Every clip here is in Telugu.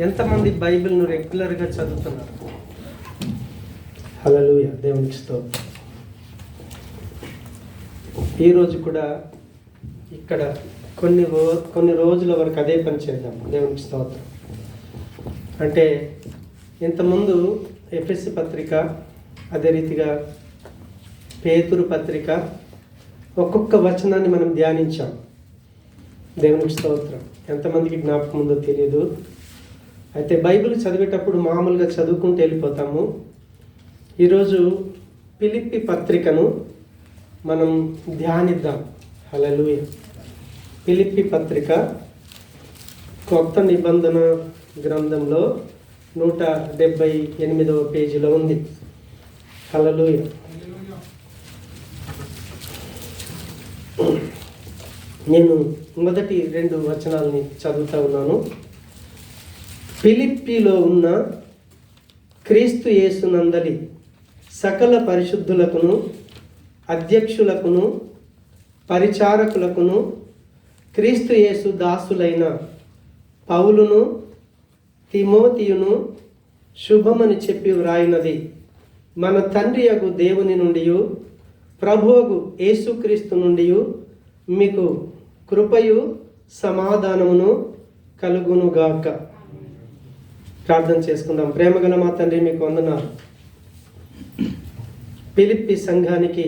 ఎంతమంది బైబిల్ను రెగ్యులర్గా చదువుతున్నారు? హల్లెలూయా, దేవునికి స్తోత్రం. ఈరోజు కూడా ఇక్కడ కొన్ని రోజుల వరకు అదే పని చేద్దాం. దేవునికి స్తోత్రం. అంటే ఇంతకుముందు ఎఫెసీ పత్రిక, అదే రీతిగా పేతురు పత్రిక, ఒక్కొక్క వచనాన్ని మనం ధ్యానించాం. దేవునికి స్తోత్రం. ఎంతమందికి జ్ఞాపకం ఉందో తెలియదు. అయితే బైబిల్ చదివేటప్పుడు మామూలుగా చదువుకుంటూ వెళ్ళిపోతాము. ఈరోజు ఫిలిప్పీ పత్రికను మనం ధ్యానిద్దాం. హల్లెలూయా. ఫిలిప్పీ పత్రిక కొత్త నిబంధన గ్రంథంలో 178వ పేజీలో ఉంది. హల్లెలూయా. నేను మొదటి 2 వచనాలని చదువుతా ఉన్నాను. ఫిలిప్పీలో ఉన్న క్రీస్తు యేసునందలి సకల పరిశుద్ధులకును, అధ్యక్షులకును, పరిచారకులకును, క్రీస్తు యేసు దాసులైన పౌలును, తిమోతియును శుభమని చెప్పి వ్రాయినది మన తండ్రి యగు దేవుని నుండి, ప్రభువగు యేసుక్రీస్తు నుండి మీకు కృపయు సమాధానమును కలుగునుగాక. ప్రార్థన చేసుకుందాం. ప్రేమగల మా తండ్రి, మీకు వందనాలు. ఫిలిప్పీ సంఘానికి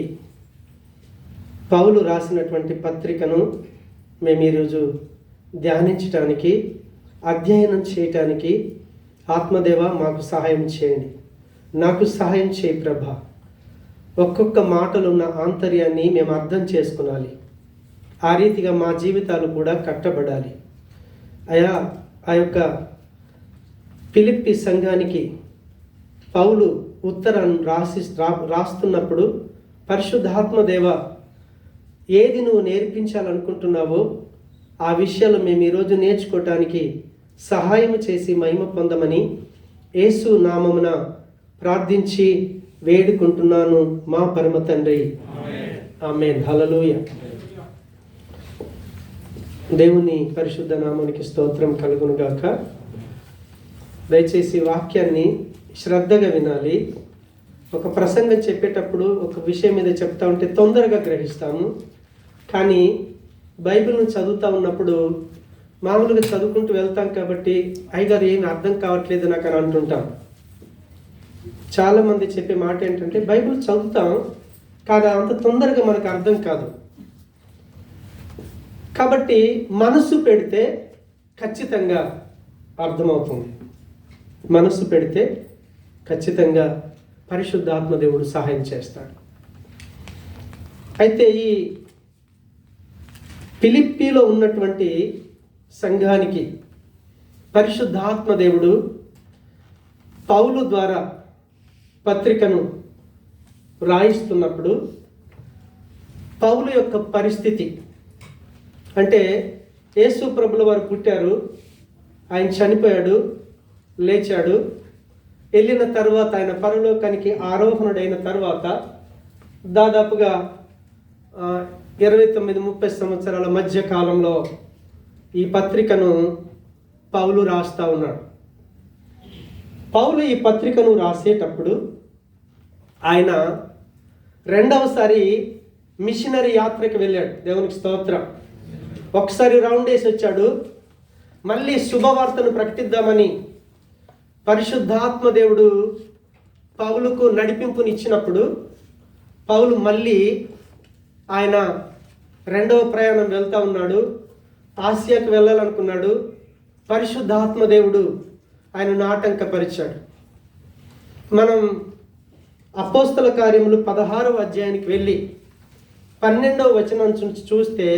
పౌలు రాసినటువంటి పత్రికను మేము ఈరోజు ధ్యానించటానికి, అధ్యయనం చేయటానికి ఆత్మదేవ మాకు సహాయం చేయండి. నాకు సహాయం చేయి ప్రభా. ఒక్కొక్క మాటలు ఉన్న ఆంతర్యాన్ని మేము అర్థం చేసుకునాలి. ఆ రీతిగా మా జీవితాలు కూడా కట్టబడాలి. అయా, ఆ యొక్క ఫిలిప్పీ సంఘానికి పౌలు ఉత్తరాన్ని రాస్తున్నప్పుడు పరిశుద్ధాత్మ దేవ, ఏది నువ్వు నేర్పించాలనుకుంటున్నావో ఆ విషయాలు మేము ఈరోజు నేర్చుకోవటానికి సహాయం చేసి మహిమ పొందమని యేసు నామమున ప్రార్థించి వేడుకుంటున్నాను మా పరమ తండ్రి. ఆమేన్. హల్లెలూయా. దేవుని పరిశుద్ధ నామానికి స్తోత్రం కలుగునుగాక. దయచేసి వాక్యాన్ని శ్రద్ధగా వినాలి. ఒక ప్రసంగం చెప్పేటప్పుడు ఒక విషయం మీద చెప్తా ఉంటే తొందరగా గ్రహిస్తాము. కానీ బైబిల్ను చదువుతూ ఉన్నప్పుడు మామూలుగా చదువుకుంటూ వెళ్తాం కాబట్టి అయ్యగారు ఏమి అర్థం కావట్లేదు నాకు అని అంటుంటాం. చాలామంది చెప్పే మాట ఏంటంటే బైబిల్ చదువుతాం కానీ అంత తొందరగా మనకు అర్థం కాదు. కాబట్టి మనసు పెడితే ఖచ్చితంగా అర్థమవుతుంది. మనసు పెడితే ఖచ్చితంగా పరిశుద్ధాత్మ దేవుడు సహాయం చేస్తాడు. అయితే ఈ ఫిలిప్పీలో ఉన్నటువంటి సంఘానికి పరిశుద్ధాత్మ దేవుడు పౌలు ద్వారా పత్రికను రాయిస్తున్నప్పుడు పౌలు యొక్క పరిస్థితి అంటే యేసు ప్రభుల వారు పుట్టారు, ఆయన చనిపోయాడు, లేచాడు, వెళ్ళిన తర్వాత ఆయన పరలోకానికి ఆరోహణుడైన తర్వాత దాదాపుగా 29-30 సంవత్సరాల మధ్య కాలంలో ఈ పత్రికను పౌలు రాస్తా ఉన్నాడు. పౌలు ఈ పత్రికను రాసేటప్పుడు ఆయన 2వసారి మిషనరీ యాత్రకు వెళ్ళాడు. దేవునికి స్తోత్రం. ఒకసారి రౌండ్ వేసి వచ్చాడు. మళ్ళీ శుభవార్తను ప్రకటిద్దామని పరిశుద్ధాత్మ దేవుడు పౌలుకు నడిపింపునిచ్చినప్పుడు పౌలు మళ్ళీ ఆయన 2వ ప్రయాణం వెళ్తూ ఉన్నాడు. ఆసియాకు వెళ్ళాలనుకున్నాడు. పరిశుద్ధాత్మ దేవుడు ఆయనను ఆటంకపరిచాడు. మనం అపోస్తల కార్యములు 16వ అధ్యాయానికి వెళ్ళి 12వ వచనం చూస్తే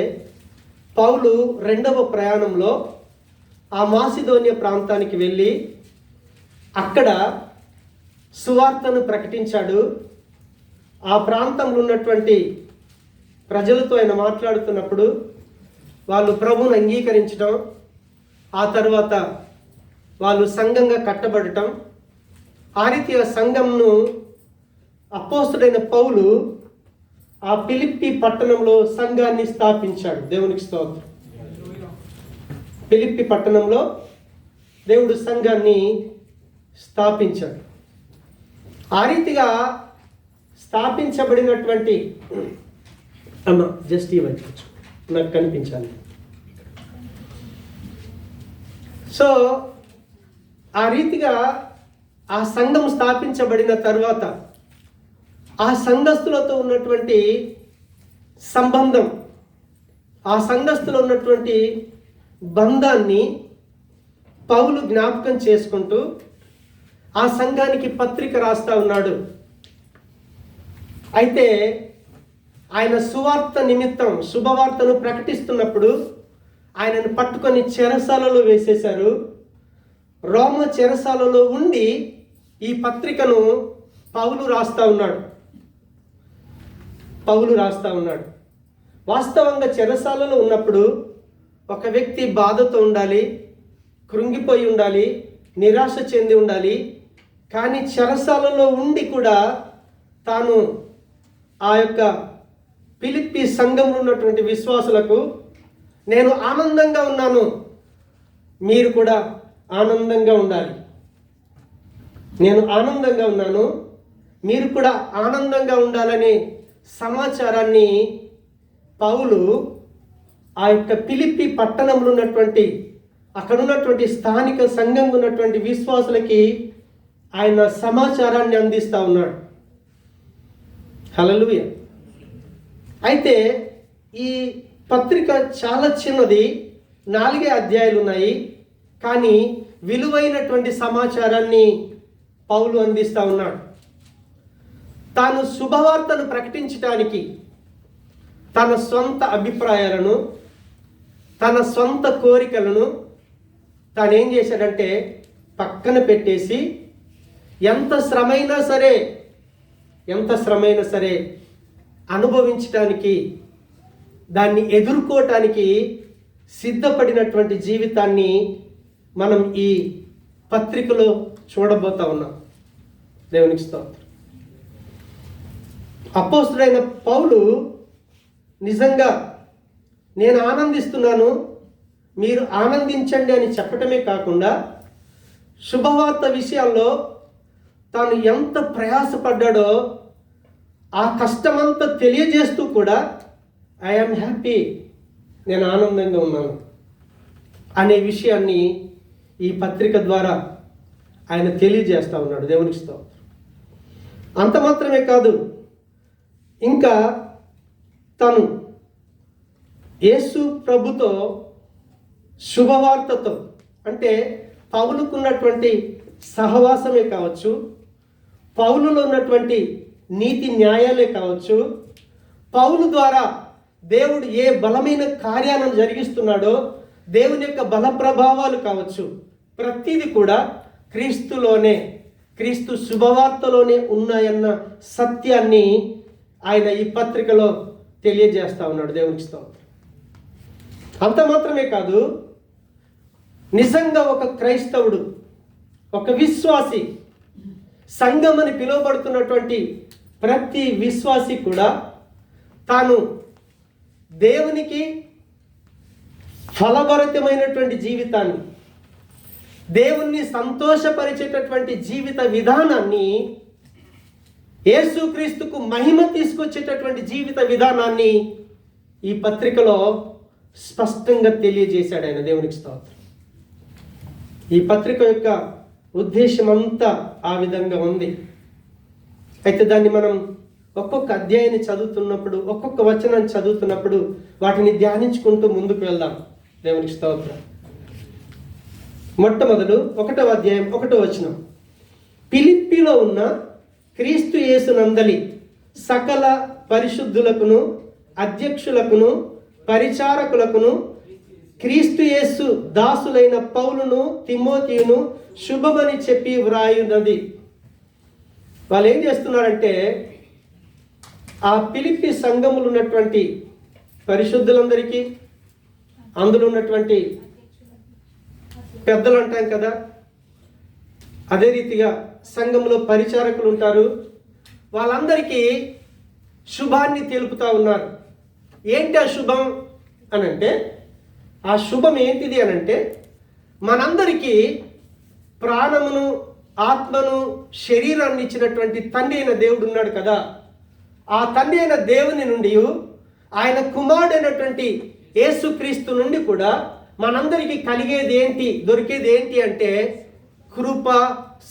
పౌలు 2వ ప్రయాణంలో ఆ మాసిదోనియా ప్రాంతానికి వెళ్ళి అక్కడ సువార్తను ప్రకటించాడు. ఆ ప్రాంతంలో ఉన్నటువంటి ప్రజలతో ఆయన మాట్లాడుతున్నప్పుడు వాళ్ళు ప్రభువును అంగీకరించడం, ఆ తర్వాత వాళ్ళు సంఘంగా కట్టబడటం, ఆ రీతిగా సంఘంను అపోస్తుడైన పౌలు ఆ ఫిలిప్పి పట్టణంలో సంఘాన్ని స్థాపించాడు. దేవునికి స్తోత్రం. ఫిలిప్పి పట్టణంలో దేవుడు సంఘాన్ని స్థాపించాడు. ఆ రీతిగా స్థాపించబడినటువంటి అమ్మ జస్ట్ ఇవ్వచ్చు, నాకు కనిపించాలి. సో ఆ రీతిగా ఆ సంఘం స్థాపించబడిన తర్వాత ఆ సంఘస్థులతో ఉన్నటువంటి సంబంధం, ఆ సంఘస్థులో ఉన్నటువంటి బంధాన్ని పౌలు జ్ఞాపకం చేసుకుంటూ ఆ సంఘానికి పత్రిక రాస్తా ఉన్నాడు. అయితే ఆయన సువార్త నిమిత్తం శుభవార్తను ప్రకటిస్తున్నప్పుడు ఆయనను పట్టుకొని చెరసాలలో వేసేశారు. రోమ చెరసాలలో ఉండి ఈ పత్రికను పౌలు రాస్తా ఉన్నాడు. వాస్తవంగా చెరసాలలో ఉన్నప్పుడు ఒక వ్యక్తి బాధతో ఉండాలి, కృంగిపోయి ఉండాలి, నిరాశ చెంది ఉండాలి. కానీ చెరసాలలో ఉండి కూడా తాను ఆ యొక్క ఫిలిప్పి సంఘంలో ఉన్నటువంటి విశ్వాసులకు నేను ఆనందంగా ఉన్నాను, మీరు కూడా ఆనందంగా ఉండాలి, నేను ఆనందంగా ఉన్నాను, మీరు కూడా ఆనందంగా ఉండాలనే సమాచారాన్ని పౌలు ఆ యొక్క ఫిలిప్పి పట్టణంలో ఉన్నటువంటి అక్కడ ఉన్నటువంటి స్థానిక సంఘంలో ఉన్నటువంటి విశ్వాసులకి ఆయన సమాచారాన్ని అందిస్తూ ఉన్నాడు. హల్లెలూయా. అయితే ఈ పత్రిక చాలా చిన్నది, 4 అధ్యాయాలు ఉన్నాయి. కానీ విలువైనటువంటి సమాచారాన్ని పౌలు అందిస్తూ ఉన్నాడు. తాను శుభవార్తను ప్రకటించడానికి తన సొంత అభిప్రాయాలను, తన సొంత కోరికలను తాను ఏం చేశాడంటే పక్కన పెట్టేసి ఎంత శ్రమైనా సరే అనుభవించడానికి, దాన్ని ఎదుర్కోవటానికి సిద్ధపడినటువంటి జీవితాన్ని మనం ఈ పత్రికలో చూడబోతా ఉన్నాం. దేవునికి స్తోత్రం. అపోస్తుడైన పౌలు నిజంగా నేను ఆనందిస్తున్నాను, మీరు ఆనందించండి అని చెప్పటమే కాకుండా శుభవార్త విషయాల్లో తాను ఎంత ప్రయాసపడ్డాడో ఆ కష్టమంతా తెలియజేస్తూ కూడా ఐఎమ్ హ్యాపీ, నేను ఆనందంగా ఉన్నాను అనే విషయాన్ని ఈ పత్రిక ద్వారా ఆయన తెలియజేస్తూ ఉన్నాడు. దేవునికి స్తోత్రం. అంత మాత్రమే కాదు, ఇంకా తను యేసు ప్రభుతో శుభవార్తతో, అంటే పౌలుకున్నటువంటి సహవాసమే కావచ్చు, పౌలులో ఉన్నటువంటి నీతి న్యాయాలే కావచ్చు, పౌలు ద్వారా దేవుడు ఏ బలమైన కార్యాలను జరిగిస్తున్నాడో దేవుని యొక్క బల ప్రభావాలు కావచ్చు, ప్రతిదీ కూడా క్రీస్తులోనే, క్రీస్తు శుభవార్తలోనే ఉన్నాయన్న సత్యాన్ని ఆయన ఈ పత్రికలో తెలియజేస్తా ఉన్నాడు. దేవునికి స్తోత్రం. అంత మాత్రమే కాదు, నిజంగా ఒక క్రైస్తవుడు, ఒక విశ్వాసి, సంఘం అని పిలువబడుతున్నటువంటి ప్రతి విశ్వాసి కూడా తాను దేవునికి ఫలభరితమైనటువంటి జీవితాన్ని, దేవుణ్ణి సంతోషపరిచేటటువంటి జీవిత విధానాన్ని, యేసుక్రీస్తుకు మహిమ తీసుకొచ్చేటటువంటి జీవిత విధానాన్ని ఈ పత్రికలో స్పష్టంగా తెలియజేశాడు ఆయన. దేవునికి స్తోత్రం. ఈ పత్రిక యొక్క ఉద్దేశం అంతా ఆ విధంగా ఉంది. అయితే దాన్ని మనం ఒక్కొక్క అధ్యాయాన్ని చదువుతున్నప్పుడు, ఒక్కొక్క వచనాన్ని చదువుతున్నప్పుడు వాటిని ధ్యానించుకుంటూ ముందుకు వెళ్దాం. దేవునికి స్తోత్రం. మొట్టమొదలు 1వ అధ్యాయం 1వ వచనం. ఫిలిప్పీలో ఉన్న క్రీస్తు యేసునందలి సకల పరిశుద్ధులకును, అధ్యక్షులకును, పరిచారకులకును, క్రీస్తు యేసు దాసులైన పౌలును, తిమోతియును శుభమని చెప్పి వ్రాయున్నది. వాళ్ళు ఏం చేస్తున్నారంటే, ఆ ఫిలిప్పి సంఘములు ఉన్నటువంటి పరిశుద్ధులందరికీ, అందులో ఉన్నటువంటి పెద్దలు అంటాం కదా, అదే రీతిగా సంఘంలో పరిచారకులు ఉంటారు, వాళ్ళందరికీ శుభాన్ని తెలుపుతూ ఉన్నారు. ఏంటి ఆ శుభం అనంటే, ఆ శుభం ఏంటిది అనంటే, మనందరికీ ప్రాణమును, ఆత్మను, శరీరాన్ని ఇచ్చినటువంటి తండ్రి అయిన దేవుడు ఉన్నాడు కదా. ఆ తండ్రి అయిన దేవుని నుండి, ఆయన కుమారుడైనటువంటి యేసుక్రీస్తు నుండి కూడా మనందరికీ కలిగేది ఏంటి, దొరికేది ఏంటి అంటే కృప,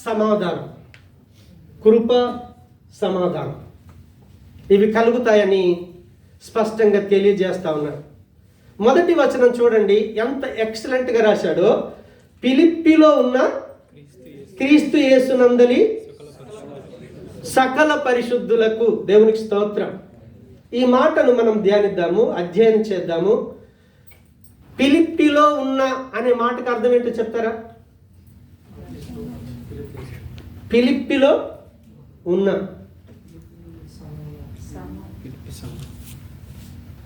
సమాధానం. కృప, సమాధానం ఇవి కలుగుతాయని స్పష్టంగా తెలియజేస్తా ఉన్నారు. మొదటి వచనం చూడండి ఎంత ఎక్సలెంట్గా రాశాడో. ఫిలిప్పీలో ఉన్న క్రీస్తు యేసునందలి సకల పరిశుద్ధులకు, దేవునికి స్తోత్రం. ఈ మాటను మనం ధ్యానిద్దాము, అధ్యయనం చేద్దాము. ఫిలిప్పీలో ఉన్న అనే మాటకు అర్థం ఏంటో చెప్తారా? ఫిలిప్పీలో ఉన్న,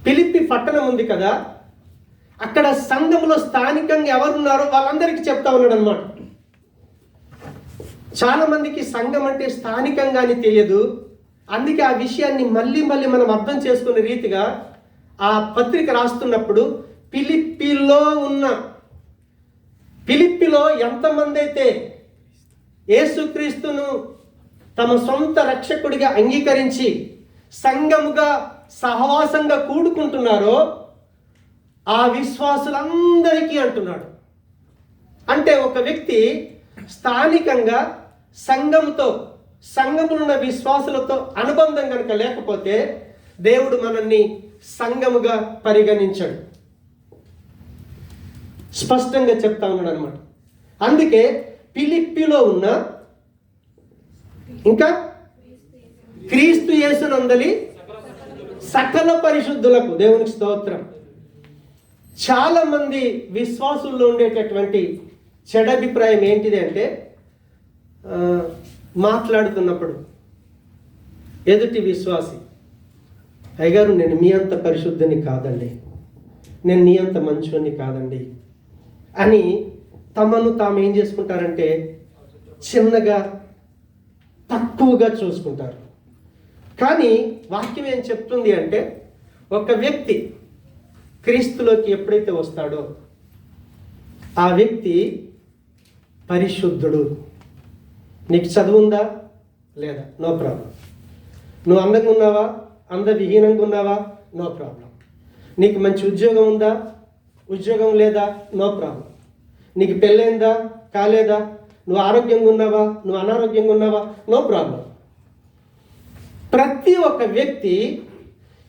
ఫిలిప్పి పట్టణం ఉంది కదా, అక్కడ సంఘంలో స్థానికంగా ఎవరున్నారో వాళ్ళందరికీ చెప్తా ఉన్నాడు అనమాట. చాలా మందికి సంఘం అంటే స్థానికంగానే తెలియదు. అందుకే ఆ విషయాన్ని మళ్ళీ మనం అర్థం చేసుకునే రీతిగా ఆ పత్రిక రాస్తున్నప్పుడు ఫిలిప్పీలో ఎంతమంది అయితే యేసుక్రీస్తును తమ సొంత రక్షకుడిగా అంగీకరించి సంఘముగా సహవాసంగా కూడుకుంటున్నారో ఆ విశ్వాసులందరికీ అంటున్నాడు. అంటే ఒక వ్యక్తి స్థానికంగా సంఘములున్న విశ్వాసులతో అనుబంధం కనుక లేకపోతే దేవుడు మనల్ని సంఘముగా పరిగణించాడు. స్పష్టంగా చెప్తా ఉన్నాడు అనమాట. అందుకే ఫిలిప్పీలో ఉన్న, ఇంకా క్రీస్తు యేసునందలి సకల పరిశుద్ధులకు, దేవునికి స్తోత్రం. చాలా మంది విశ్వాసుల్లో ఉండేటటువంటి చెడభిప్రాయం ఏంటిది అంటే, మాట్లాడుతున్నప్పుడు ఎదుటి విశ్వాసి, అయ్యగారు నేను మీ అంత పరిశుద్ధిని కాదండి, నేను నీ అంత మంచివాడిని కాదండి అని తమను తాము ఏం చేసుకుంటారంటే చిన్నగా, తక్కువగా చూసుకుంటారు. కానీ వాక్యం ఏం చెప్తుంది అంటే, ఒక వ్యక్తి క్రీస్తులోకి ఎప్పుడైతే వస్తాడో ఆ వ్యక్తి పరిశుద్ధుడు. నీకు చదువు ఉందా లేదా? No problem. నువ్వు అందంగా ఉన్నావా, అందవిహీనంగా ఉన్నావా? No problem. నీకు మంచి ఉద్యోగం ఉందా, ఉద్యోగం లేదా? No problem. నీకు పెళ్ళైందా, కాలేదా? నువ్వు ఆరోగ్యంగా ఉన్నావా, నువ్వు అనారోగ్యంగా ఉన్నావా? No problem. ప్రతి ఒక్క వ్యక్తి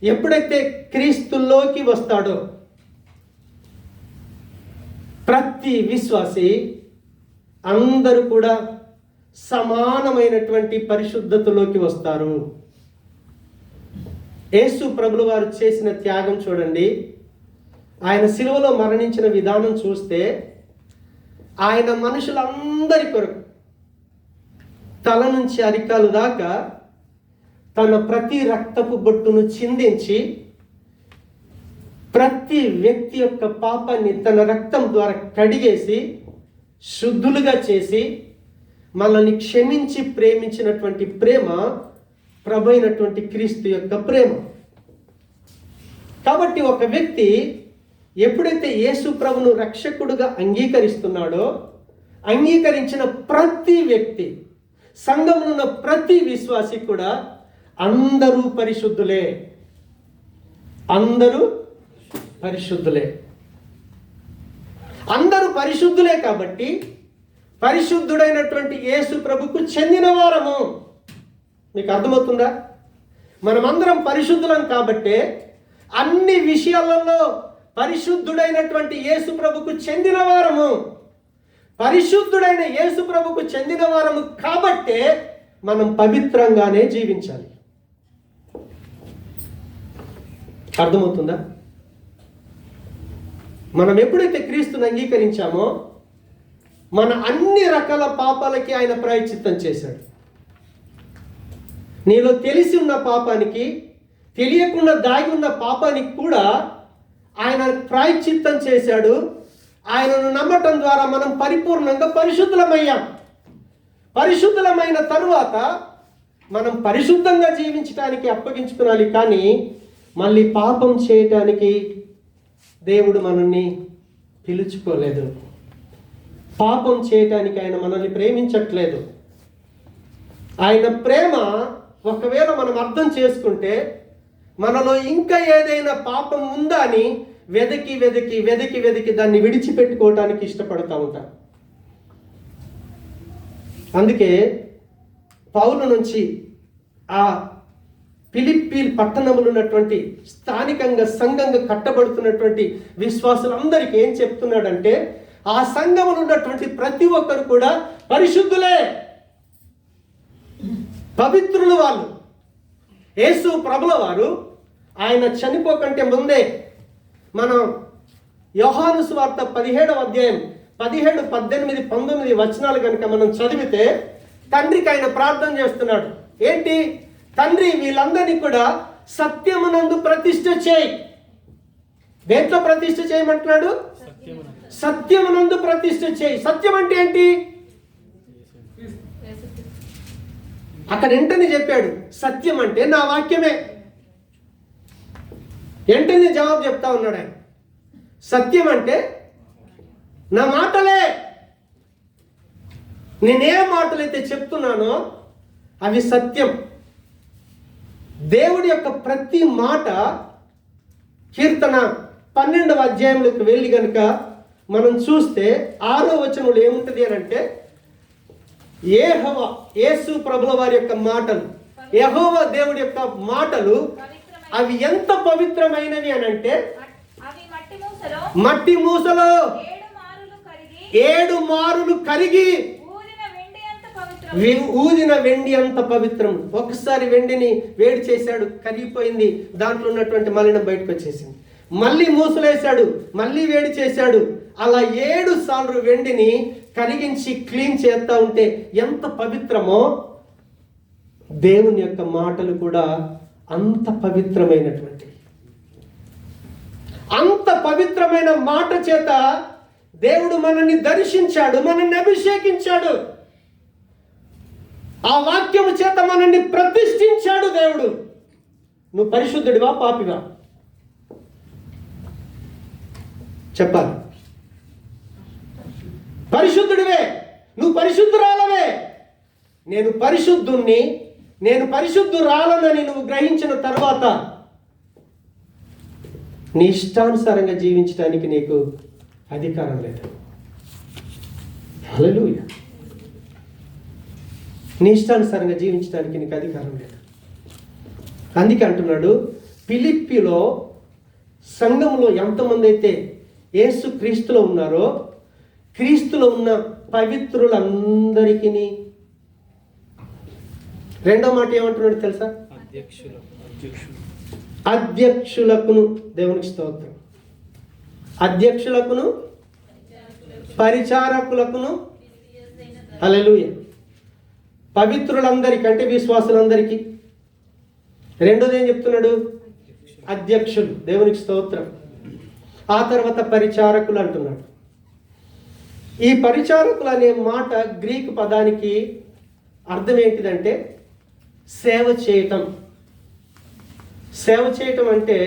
ఎప్పుడైతే క్రీస్తులోకి వస్తాడో ప్రతి విశ్వాసి అందరూ కూడా సమానమైనటువంటి పరిశుద్ధతలోకి వస్తారు. యేసు ప్రభులు వారు చేసిన త్యాగం చూడండి. ఆయన సిలువలో మరణించిన విధానం చూస్తే ఆయన మనుషులందరి కొరకు తల నుంచి అరికాలు దాకా తన ప్రతి రక్తపు బొట్టును చిందించి ప్రతి వ్యక్తి యొక్క పాపాన్ని తన రక్తం ద్వారా కడిగేసి శుద్ధులుగా చేసి మనల్ని క్షమించి ప్రేమించినటువంటి ప్రేమ ప్రభు అయినటువంటి క్రీస్తు యొక్క ప్రేమ. కాబట్టి ఒక వ్యక్తి ఎప్పుడైతే యేసు ప్రభును రక్షకుడుగా అంగీకరిస్తున్నాడో, అంగీకరించిన ప్రతి వ్యక్తి, సంఘంలో ఉన్న ప్రతి విశ్వాసి కూడా అందరూ పరిశుద్ధులే. అందరూ పరిశుద్ధులే. అందరూ పరిశుద్ధులే కాబట్టి పరిశుద్ధుడైనటువంటి యేసు ప్రభుకు చెందిన వారము. మీకు అర్థమవుతుందా? మనమందరం పరిశుద్ధులం కాబట్టే అన్ని విషయాలలో పరిశుద్ధుడైనటువంటి యేసు ప్రభుకు చెందిన వారము. పరిశుద్ధుడైన యేసు ప్రభుకు చెందిన వారము కాబట్టే మనం పవిత్రంగానే జీవించాలి. అర్థమవుతుందా? మనం ఎప్పుడైతే క్రీస్తుని అంగీకరించామో మన అన్ని రకాల పాపాలకి ఆయన ప్రాయశ్చిత్తం చేశాడు. నీలో తెలిసి ఉన్న పాపానికి, తెలియకుండా దాగి ఉన్న పాపానికి కూడా ఆయన ప్రాయశ్చిత్తం చేశాడు. ఆయనను నమ్మటం ద్వారా మనం పరిపూర్ణంగా పరిశుద్ధులమయ్యాం. పరిశుద్ధులమైన తరువాత మనం పరిశుద్ధంగా జీవించడానికి అప్పగించుకోవాలి. కానీ మళ్ళీ పాపం చేయటానికి దేవుడు మనల్ని పిలుచుకోలేదు. పాపం చేయటానికి ఆయన మనల్ని ప్రేమించట్లేదు. ఆయన ప్రేమ ఒకవేళ మనం అర్థం చేసుకుంటే మనలో ఇంకా ఏదైనా పాపం ఉందా అని వెదకి వెదకి వెదకి వెదకి దాన్ని విడిచిపెట్టుకోవటానికి ఇష్టపడతా ఉంటాం. అందుకే పౌలు నుంచి ఆ ఫిలిప్పీ పట్టణంలో ఉన్నటువంటి స్థానికంగా సంఘంగా కట్టబడుతున్నటువంటి విశ్వాసులందరికీ ఏం చెప్తున్నాడంటే, ఆ సంఘంలో ఉన్నటువంటి ప్రతి ఒక్కరు కూడా పరిశుద్ధులే, పవిత్రులు. వాళ్ళు యేసు ప్రభుల వారు ఆయన చనిపోకంటే ముందే మనం యోహాను సువార్త 17వ అధ్యాయం 17, 18, 19 వచనాలు కనుక మనం చదివితే తండ్రికి ఆయన ప్రార్థన చేస్తున్నాడు. ఏంటి? తండ్రి, వీళ్ళందరినీ కూడా సత్యమునందు ప్రతిష్ఠ చేయి. దేంట్లో ప్రతిష్ఠ చేయమంటున్నాడు? సత్యమునందు ప్రతిష్ఠ చేయి. సత్యం అంటే ఏంటి? అక్కడ వెంటనే చెప్పాడు, సత్యం అంటే నా వాక్యమే. వెంటనే జవాబు చెప్తా ఉన్నాడు ఆయన, సత్యం అంటే నా మాటలే. నేనే మాటలైతే చెప్తున్నానో అవి సత్యం. దేవుడి యొక్క ప్రతి మాట కీర్తన 12వ అధ్యాయంలోకి వెళ్ళి కనుక మనం చూస్తే 6వ వచనంలో ఏముంటుంది అని అంటే, యెహోవా యేసు ప్రభుల వారి యొక్క మాటలు, యెహోవా దేవుడి యొక్క మాటలు అవి ఎంత పవిత్రమైనవి అని అంటే, మట్టి మూసలో 7 మారులు కరిగి ఊదిన వెండి అంత పవిత్రం. ఒకసారి వెండిని వేడి చేశాడు, కరిగిపోయింది, దాంట్లో ఉన్నటువంటి మలినం బయటకు వచ్చేసింది. మళ్ళీ మూసలేశాడు, మళ్ళీ వేడి చేశాడు. అలా 7 సార్లు వెండిని కరిగించి క్లీన్ చేస్తా ఉంటే ఎంత పవిత్రమో, దేవుని యొక్క మాటలు కూడా అంత పవిత్రమైనటువంటి, అంత పవిత్రమైన మాట చేత దేవుడు మనల్ని దర్శించాడు, మనల్ని అభిషేకించాడు. ఆ వాక్యము చేత మనల్ని ప్రతిష్ఠించాడు దేవుడు. నువ్వు పరిశుద్ధుడివా పాపివా చెప్పాలి? పరిశుద్ధుడివే, నువ్వు పరిశుద్ధురాలవే. నేను పరిశుద్ధుణ్ణి, నేను పరిశుద్ధురాలనని నువ్వు గ్రహించిన తర్వాత నీ ఇష్టానుసారంగా జీవించడానికి నీకు అధికారం లేదు. హల్లెలూయా. నీ ఇష్టానుసారంగా జీవించడానికి నీకు అధికారం లేదు. అందుకే అంటున్నాడు, ఫిలిప్పీలో సంఘంలో ఎంతమంది అయితే యేసు క్రీస్తులో ఉన్నారో, క్రీస్తులో ఉన్న పవిత్రులందరికీ, రెండో మాట ఏమంటున్నాడు తెలుసా? అధ్యక్షులకును, దేవునికి స్తోత్రం, అధ్యక్షులకును పరిచారకులకును, హల్లెలూయా, పవిత్రులందరికీ అంటే విశ్వాసులందరికీ. రెండోది ఏం చెప్తున్నాడు? అధ్యక్షులు, దేవునికి స్తోత్రం. ఆ తర్వాత పరిచారకులు అంటున్నాడు. ఈ పరిచారకులు అనే మాట గ్రీకు పదానికి అర్థం ఏంటిదంటే సేవ చేయటం. సేవ చేయటం అంటే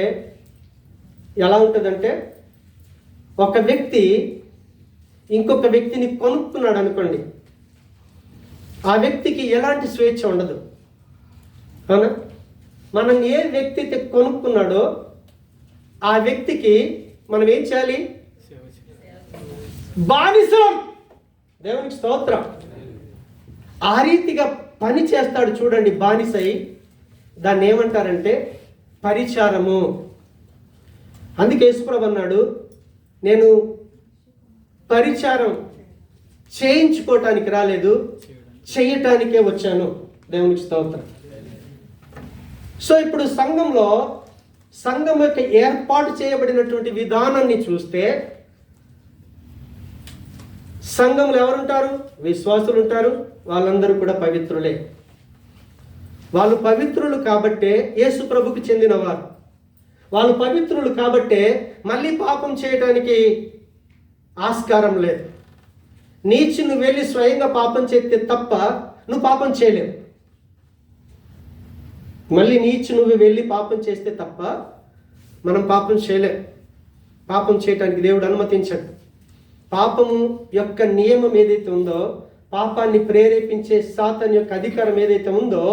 ఎలా ఉంటుందంటే, ఒక వ్యక్తి ఇంకొక వ్యక్తిని కొనుక్కున్నాడు అనుకోండి, ఆ వ్యక్తికి ఎలాంటి స్వేచ్ఛ ఉండదు. అవునా? మనం ఏ వ్యక్తి అయితే కొనుక్కున్నాడో ఆ వ్యక్తికి మనం ఏం చేయాలి? బానిసం. దేవునికి స్తోత్రం. ఆ రీతిగా పని చేస్తాడు చూడండి బానిసై. దాన్ని ఏమంటారంటే పరిచారము. అందుకే యేసుప్రభు అన్నాడు, నేను పరిచారం చేయించుకోవటానికి రాలేదు, చేయటానికే వచ్చాను. దేవునికి స్తోత్రం. సో ఇప్పుడు సంఘం యొక్క ఏర్పాటు చేయబడినటువంటి విధానాన్ని చూస్తే, సంఘంలో ఎవరుంటారు? విశ్వాసులు ఉంటారు. వాళ్ళందరూ కూడా పవిత్రులే. వాళ్ళు పవిత్రులు కాబట్టే యేసు ప్రభుకి చెందినవారు. వాళ్ళు పవిత్రులు కాబట్టే మళ్ళీ పాపం చేయడానికి ఆస్కారం లేదు. నీచి నువ్వు వెళ్ళి స్వయంగా పాపం చేస్తే తప్ప నువ్వు పాపం చేయలేవు. మళ్ళీ నీచి నువ్వు వెళ్ళి పాపం చేస్తే తప్ప మనం పాపం చేయలేం. పాపం చేయటానికి దేవుడు అనుమతించడు. పాపము యొక్క నియమం ఏదైతే ఉందో, పాపాన్ని ప్రేరేపించే సాతాను యొక్క అధికారం ఏదైతే ఉందో,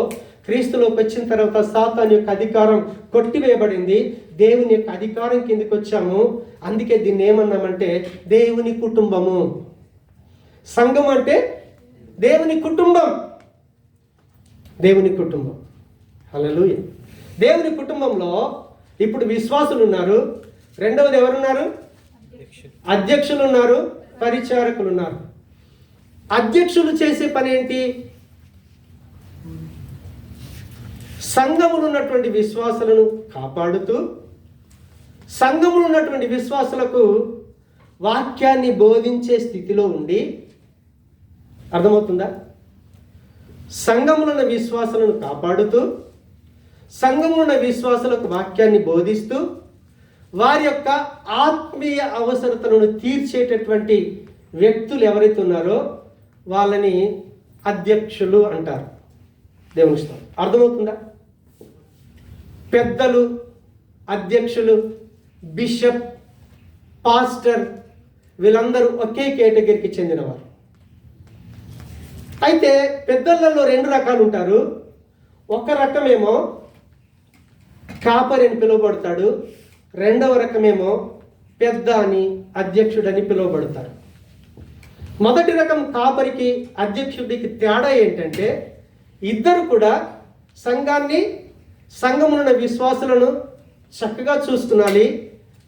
క్రీస్తులోకి వచ్చిన తర్వాత సాతాను యొక్క అధికారం కొట్టివేయబడింది. దేవుని యొక్క అధికారం కిందకి వచ్చాము. అందుకే దీన్ని ఏమన్నామంటే దేవుని కుటుంబము. సంఘం అంటే దేవుని కుటుంబం. దేవుని కుటుంబం. హల్లెలూయా. దేవుని కుటుంబంలో ఇప్పుడు విశ్వాసులు ఉన్నారు. రెండవది ఎవరున్నారు? అధ్యక్షులు ఉన్నారు, పరిచారకులు ఉన్నారు. అధ్యక్షులు చేసే పని ఏంటి? సంఘములు ఉన్నటువంటి విశ్వాసులను కాపాడుతూ, సంఘములు ఉన్నటువంటి విశ్వాసులకు వాక్యాన్ని బోధించే స్థితిలో ఉండి, అర్థమవుతుందా? సంఘములున్న విశ్వాసులను కాపాడుతూ, సంఘములున్న విశ్వాసులకు వాక్యాన్ని బోధిస్తూ, వారి యొక్క ఆత్మీయ అవసరతలను తీర్చేటటువంటి వ్యక్తులు ఎవరైతే ఉన్నారో వాళ్ళని అధ్యక్షులు అంటారు. దేవుని ఇష్టం. అర్థమవుతుందా? పెద్దలు, అధ్యక్షులు, బిషప్, పాస్టర్ వీళ్ళందరూ ఒకే కేటగిరీకి చెందినవారు. అయితే పెద్దలలో 2 రకాలు ఉంటారు. ఒక రకమేమో కాపరి అని పిలువబడతాడు, రెండవ రకమేమో పెద్ద అని, అధ్యక్షుడని పిలువబడతారు. మొదటి రకం కాపరికి అధ్యక్షుడికి తేడా ఏంటంటే, ఇద్దరు కూడా సంఘమున్న విశ్వాసులను చక్కగా చూసుకోవాలి,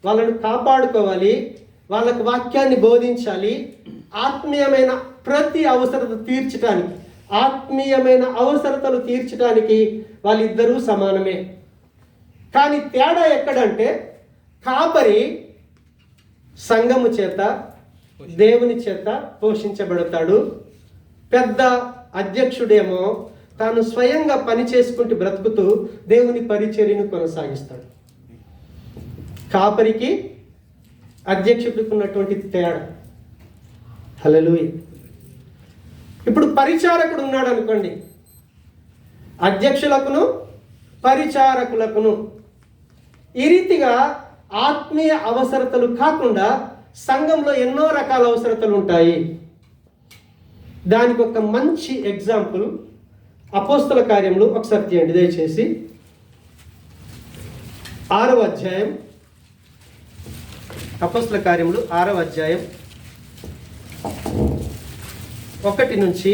వాళ్ళను కాపాడుకోవాలి, వాళ్ళకు వాక్యాన్ని బోధించాలి, ఆత్మీయమైన ప్రతి అవసరత తీర్చడానికి, ఆత్మీయమైన అవసరతలు తీర్చడానికి వాళ్ళిద్దరూ సమానమే. కానీ తేడా ఎక్కడంటే, కాపరి సంఘము చేత, దేవుని చేత పోషించబడతాడు. పెద్ద అధ్యక్షుడేమో తాను స్వయంగా పని చేసుకుంటూ బ్రతుకుతూ దేవుని పరిచర్యను కొనసాగిస్తాడు. కాపరికి అధ్యక్షుడికి ఉన్నటువంటి తేడా. హల్లెలూయా. ఇప్పుడు పరిచారకుడు ఉన్నాడు అనుకోండి, అధ్యక్షులకును పరిచారకులకును ఈ రీతిగా ఆత్మీయ అవసరతలు కాకుండా సంఘంలో ఎన్నో రకాల అవసరతలు ఉంటాయి. దానికి ఒక మంచి ఎగ్జాంపుల్ అపోస్తల కార్యములు ఒకసారి చేయండి దయచేసి. 6వ అధ్యాయం, అపోస్తల కార్యములు 6వ అధ్యాయం 1 నుంచి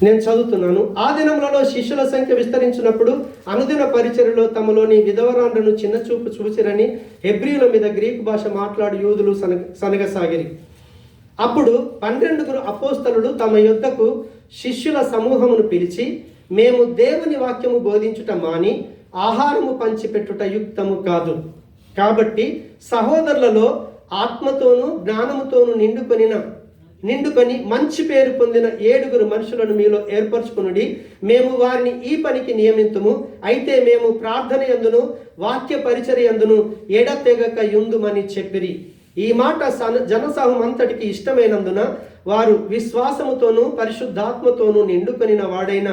నేను చదువుతున్నాను. ఆ దినములలో శిష్యుల సంఖ్య విస్తరించినప్పుడు అనుదిన పరిచర్యలో తమలోని విధవరాండ్రను చిన్న చూపు చూసిరని హెబ్రీయుల మీద గ్రీకు భాష మాట్లాడు యూదులు సనగసాగిరి. అప్పుడు 12 అపోస్తలులు తమ యొద్దకు శిష్యుల సమూహమును పిలిచి, మేము దేవుని వాక్యము బోధించుట మాని ఆహారము పంచిపెట్టుట యుక్తము కాదు. కాబట్టి సహోదరులలో ఆత్మతోనూ జ్ఞానముతోనూ నిండుకొని మంచి పేరు పొందిన 7 మనుషులను మీలో ఏర్పరచుకునుడి. మేము వారిని ఈ పనికి నియమింతుము. అయితే మేము ప్రార్థన యందును వాక్య పరిచర్య యందును ఎడతెగక యుందుమని చెప్పిరి. ఈ మాట జనసమూహం అంతటికి ఇష్టమైనందున వారు విశ్వాసముతోనూ పరిశుద్ధాత్మతోనూ నిండుకొనిన వాడైన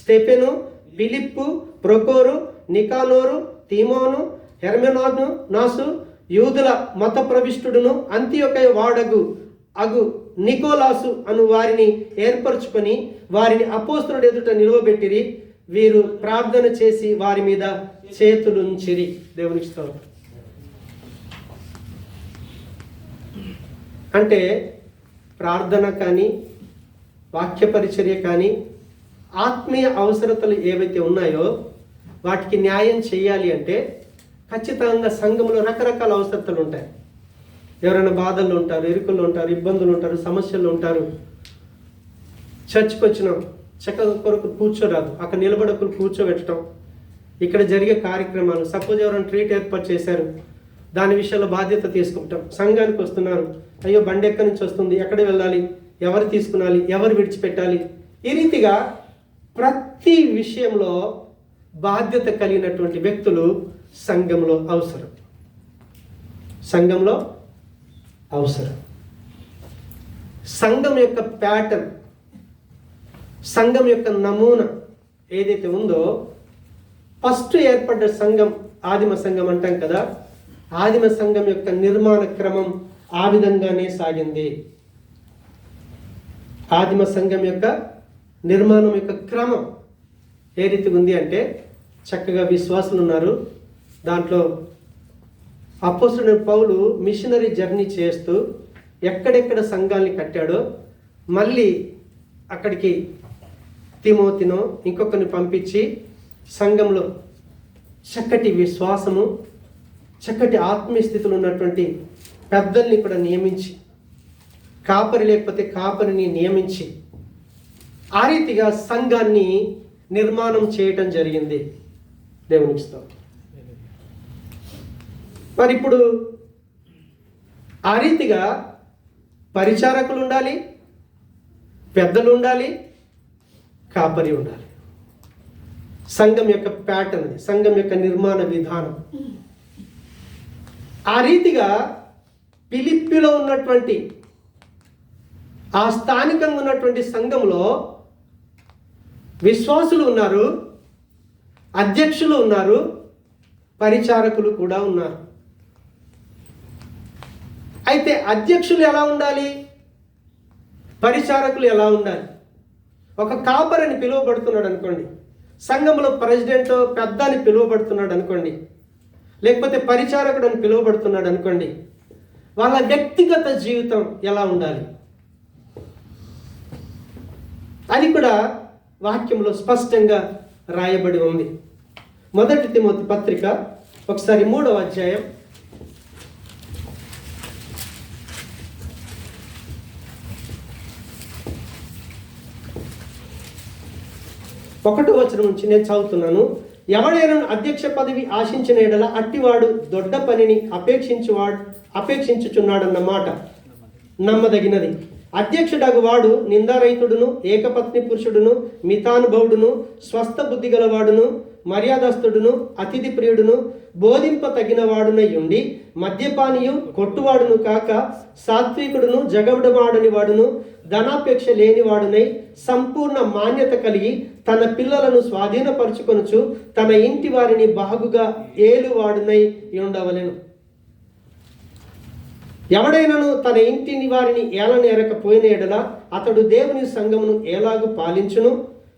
స్తెఫెను, ఫిలిప్పు, ప్రొకోరు, నికానోరు, తీమోను, హెర్మెనాను నాసు, యూదుల మత ప్రవిష్టుడును అంతియొకయ వాడగు నికోలాసు అను వారిని ఏర్పరచుకొని వారిని అపోస్తలుడి ఎదుట నిలువబెట్టిరి. వీరు ప్రార్థన చేసి వారి మీద చేతులుంచిరి. దేవునికి స్తోత్రం. అంటే ప్రార్థన కానీ, వాక్య పరిచర్య కానీ, ఆత్మీయ అవసరతలు ఏవైతే ఉన్నాయో వాటికి న్యాయం చేయాలి అంటే ఖచ్చితంగా సంఘంలో రకరకాల అవసరతలు ఉంటాయి. ఎవరైనా బాధల్లో ఉంటారు, ఇరుకుల్లో ఉంటారు, ఇబ్బందులు ఉంటారు, సమస్యలు ఉంటారు. చర్చ్కి వచ్చినాం, చక్కగా కొరకు కూర్చోరాదు, అక్కడ నిలబడకులు కూర్చోబెట్టడం, ఇక్కడ జరిగే కార్యక్రమాలు, సపోజ్ ఎవరైనా ట్రీట్ ఏర్పాటు చేశారు, దాని విషయంలో బాధ్యత తీసుకుంటాం. సంఘానికి వస్తున్నారు, అయ్యో బండి ఎక్కడి నుంచి వస్తుంది, ఎక్కడ వెళ్ళాలి, ఎవరు తీసుకునాలి, ఎవరు విడిచిపెట్టాలి, ఈ రీతిగా ప్రతి విషయంలో బాధ్యత కలిగినటువంటి వ్యక్తులు సంఘంలో అవసరం. సంఘంలో అవసరం. సంఘం యొక్క ప్యాటర్న్, సంఘం యొక్క నమూనా ఏదైతే ఉందో, ఫస్ట్ ఏర్పడ్డ సంఘం ఆదిమ సంఘం అంటాం కదా, ఆదిమ సంఘం యొక్క నిర్మాణ క్రమం ఆ విధంగానే సాగింది. ఆదిమ సంఘం యొక్క నిర్మాణం యొక్క క్రమం ఏ రీతిగా ఉంది అంటే, చక్కగా విశ్వాసులు ఉన్నారు. దాంట్లో అపోస్తలుడైన పౌలు మిషనరీ జర్నీ చేస్తూ ఎక్కడెక్కడ సంఘాల్ని కట్టాడో, మళ్ళీ అక్కడికి తిమోతినో ఇంకొకరిని పంపించి సంఘంలో చక్కటి విశ్వాసము, చక్కటి ఆత్మీయ స్థితిలో ఉన్నటువంటి పెద్దల్ని కూడా నియమించి, కాపరి లేకపోతే కాపరిని నియమించి, ఆ రీతిగా సంఘాన్ని నిర్మాణం చేయటం జరిగింది. దేవునికి స్తోత్రం. మరి ఇప్పుడు ఆ రీతిగా పరిచారకులు ఉండాలి, పెద్దలు ఉండాలి, కాపరి ఉండాలి. సంఘం యొక్క ప్యాటర్న్, సంఘం యొక్క నిర్మాణ విధానం. ఆ రీతిగా ఫిలిప్పీలో ఉన్నటువంటి ఆ స్థానికంగా ఉన్నటువంటి సంఘంలో విశ్వాసులు ఉన్నారు, అధ్యక్షులు ఉన్నారు, పరిచారకులు కూడా ఉన్నారు. అయితే అధ్యక్షులు ఎలా ఉండాలి, పరిచారకులు ఎలా ఉండాలి? ఒక కాపరని పిలువబడుతున్నాడు అనుకోండి, సంఘంలో ప్రెసిడెంట్ పెద్ద అని పిలువబడుతున్నాడు అనుకోండి, లేకపోతే పరిచారకుడు అని పిలువబడుతున్నాడు అనుకోండి, వాళ్ళ వ్యక్తిగత జీవితం ఎలా ఉండాలి? అది కూడా వాక్యంలో స్పష్టంగా రాయబడి ఉంది. 1 తిమోతి పత్రిక ఒకసారి 3వ అధ్యాయం 1వ వచనం నుంచి నేను చదువుతున్నాను. ఎవడైనా అధ్యక్ష పదవి ఆశించిన ఎడల అట్టివాడు దొడ్డ పనిని అపేక్షించుచున్నాడన్న మాట నమ్మదగినది. అధ్యక్షుడగు వాడు నిందారహితుడును, ఏకపత్ని పురుషుడును, మితానుభవుడును, స్వస్థ బుద్ధి గలవాడును, మర్యాదస్తుడును, అతిథి ప్రియుడును, బోధింప తగిన వాడునై ఉండి, మద్యపానీయు, కొట్టువాడును కాక సాత్వికుడును, జగబడమాడని వాడును, ధనాపేక్ష లేనివాడునై సంపూర్ణ మాన్యత కలిగి తన పిల్లలను స్వాధీనపరుచుకొనుచు తన ఇంటి వారిని బాగుగా ఏలువాడునై ఉండవలెను. ఎవడైనను తన ఇంటిని వారిని ఏలనేరకపోయిన ఎడల అతడు దేవుని సంఘమును ఎలాగూ పాలించును?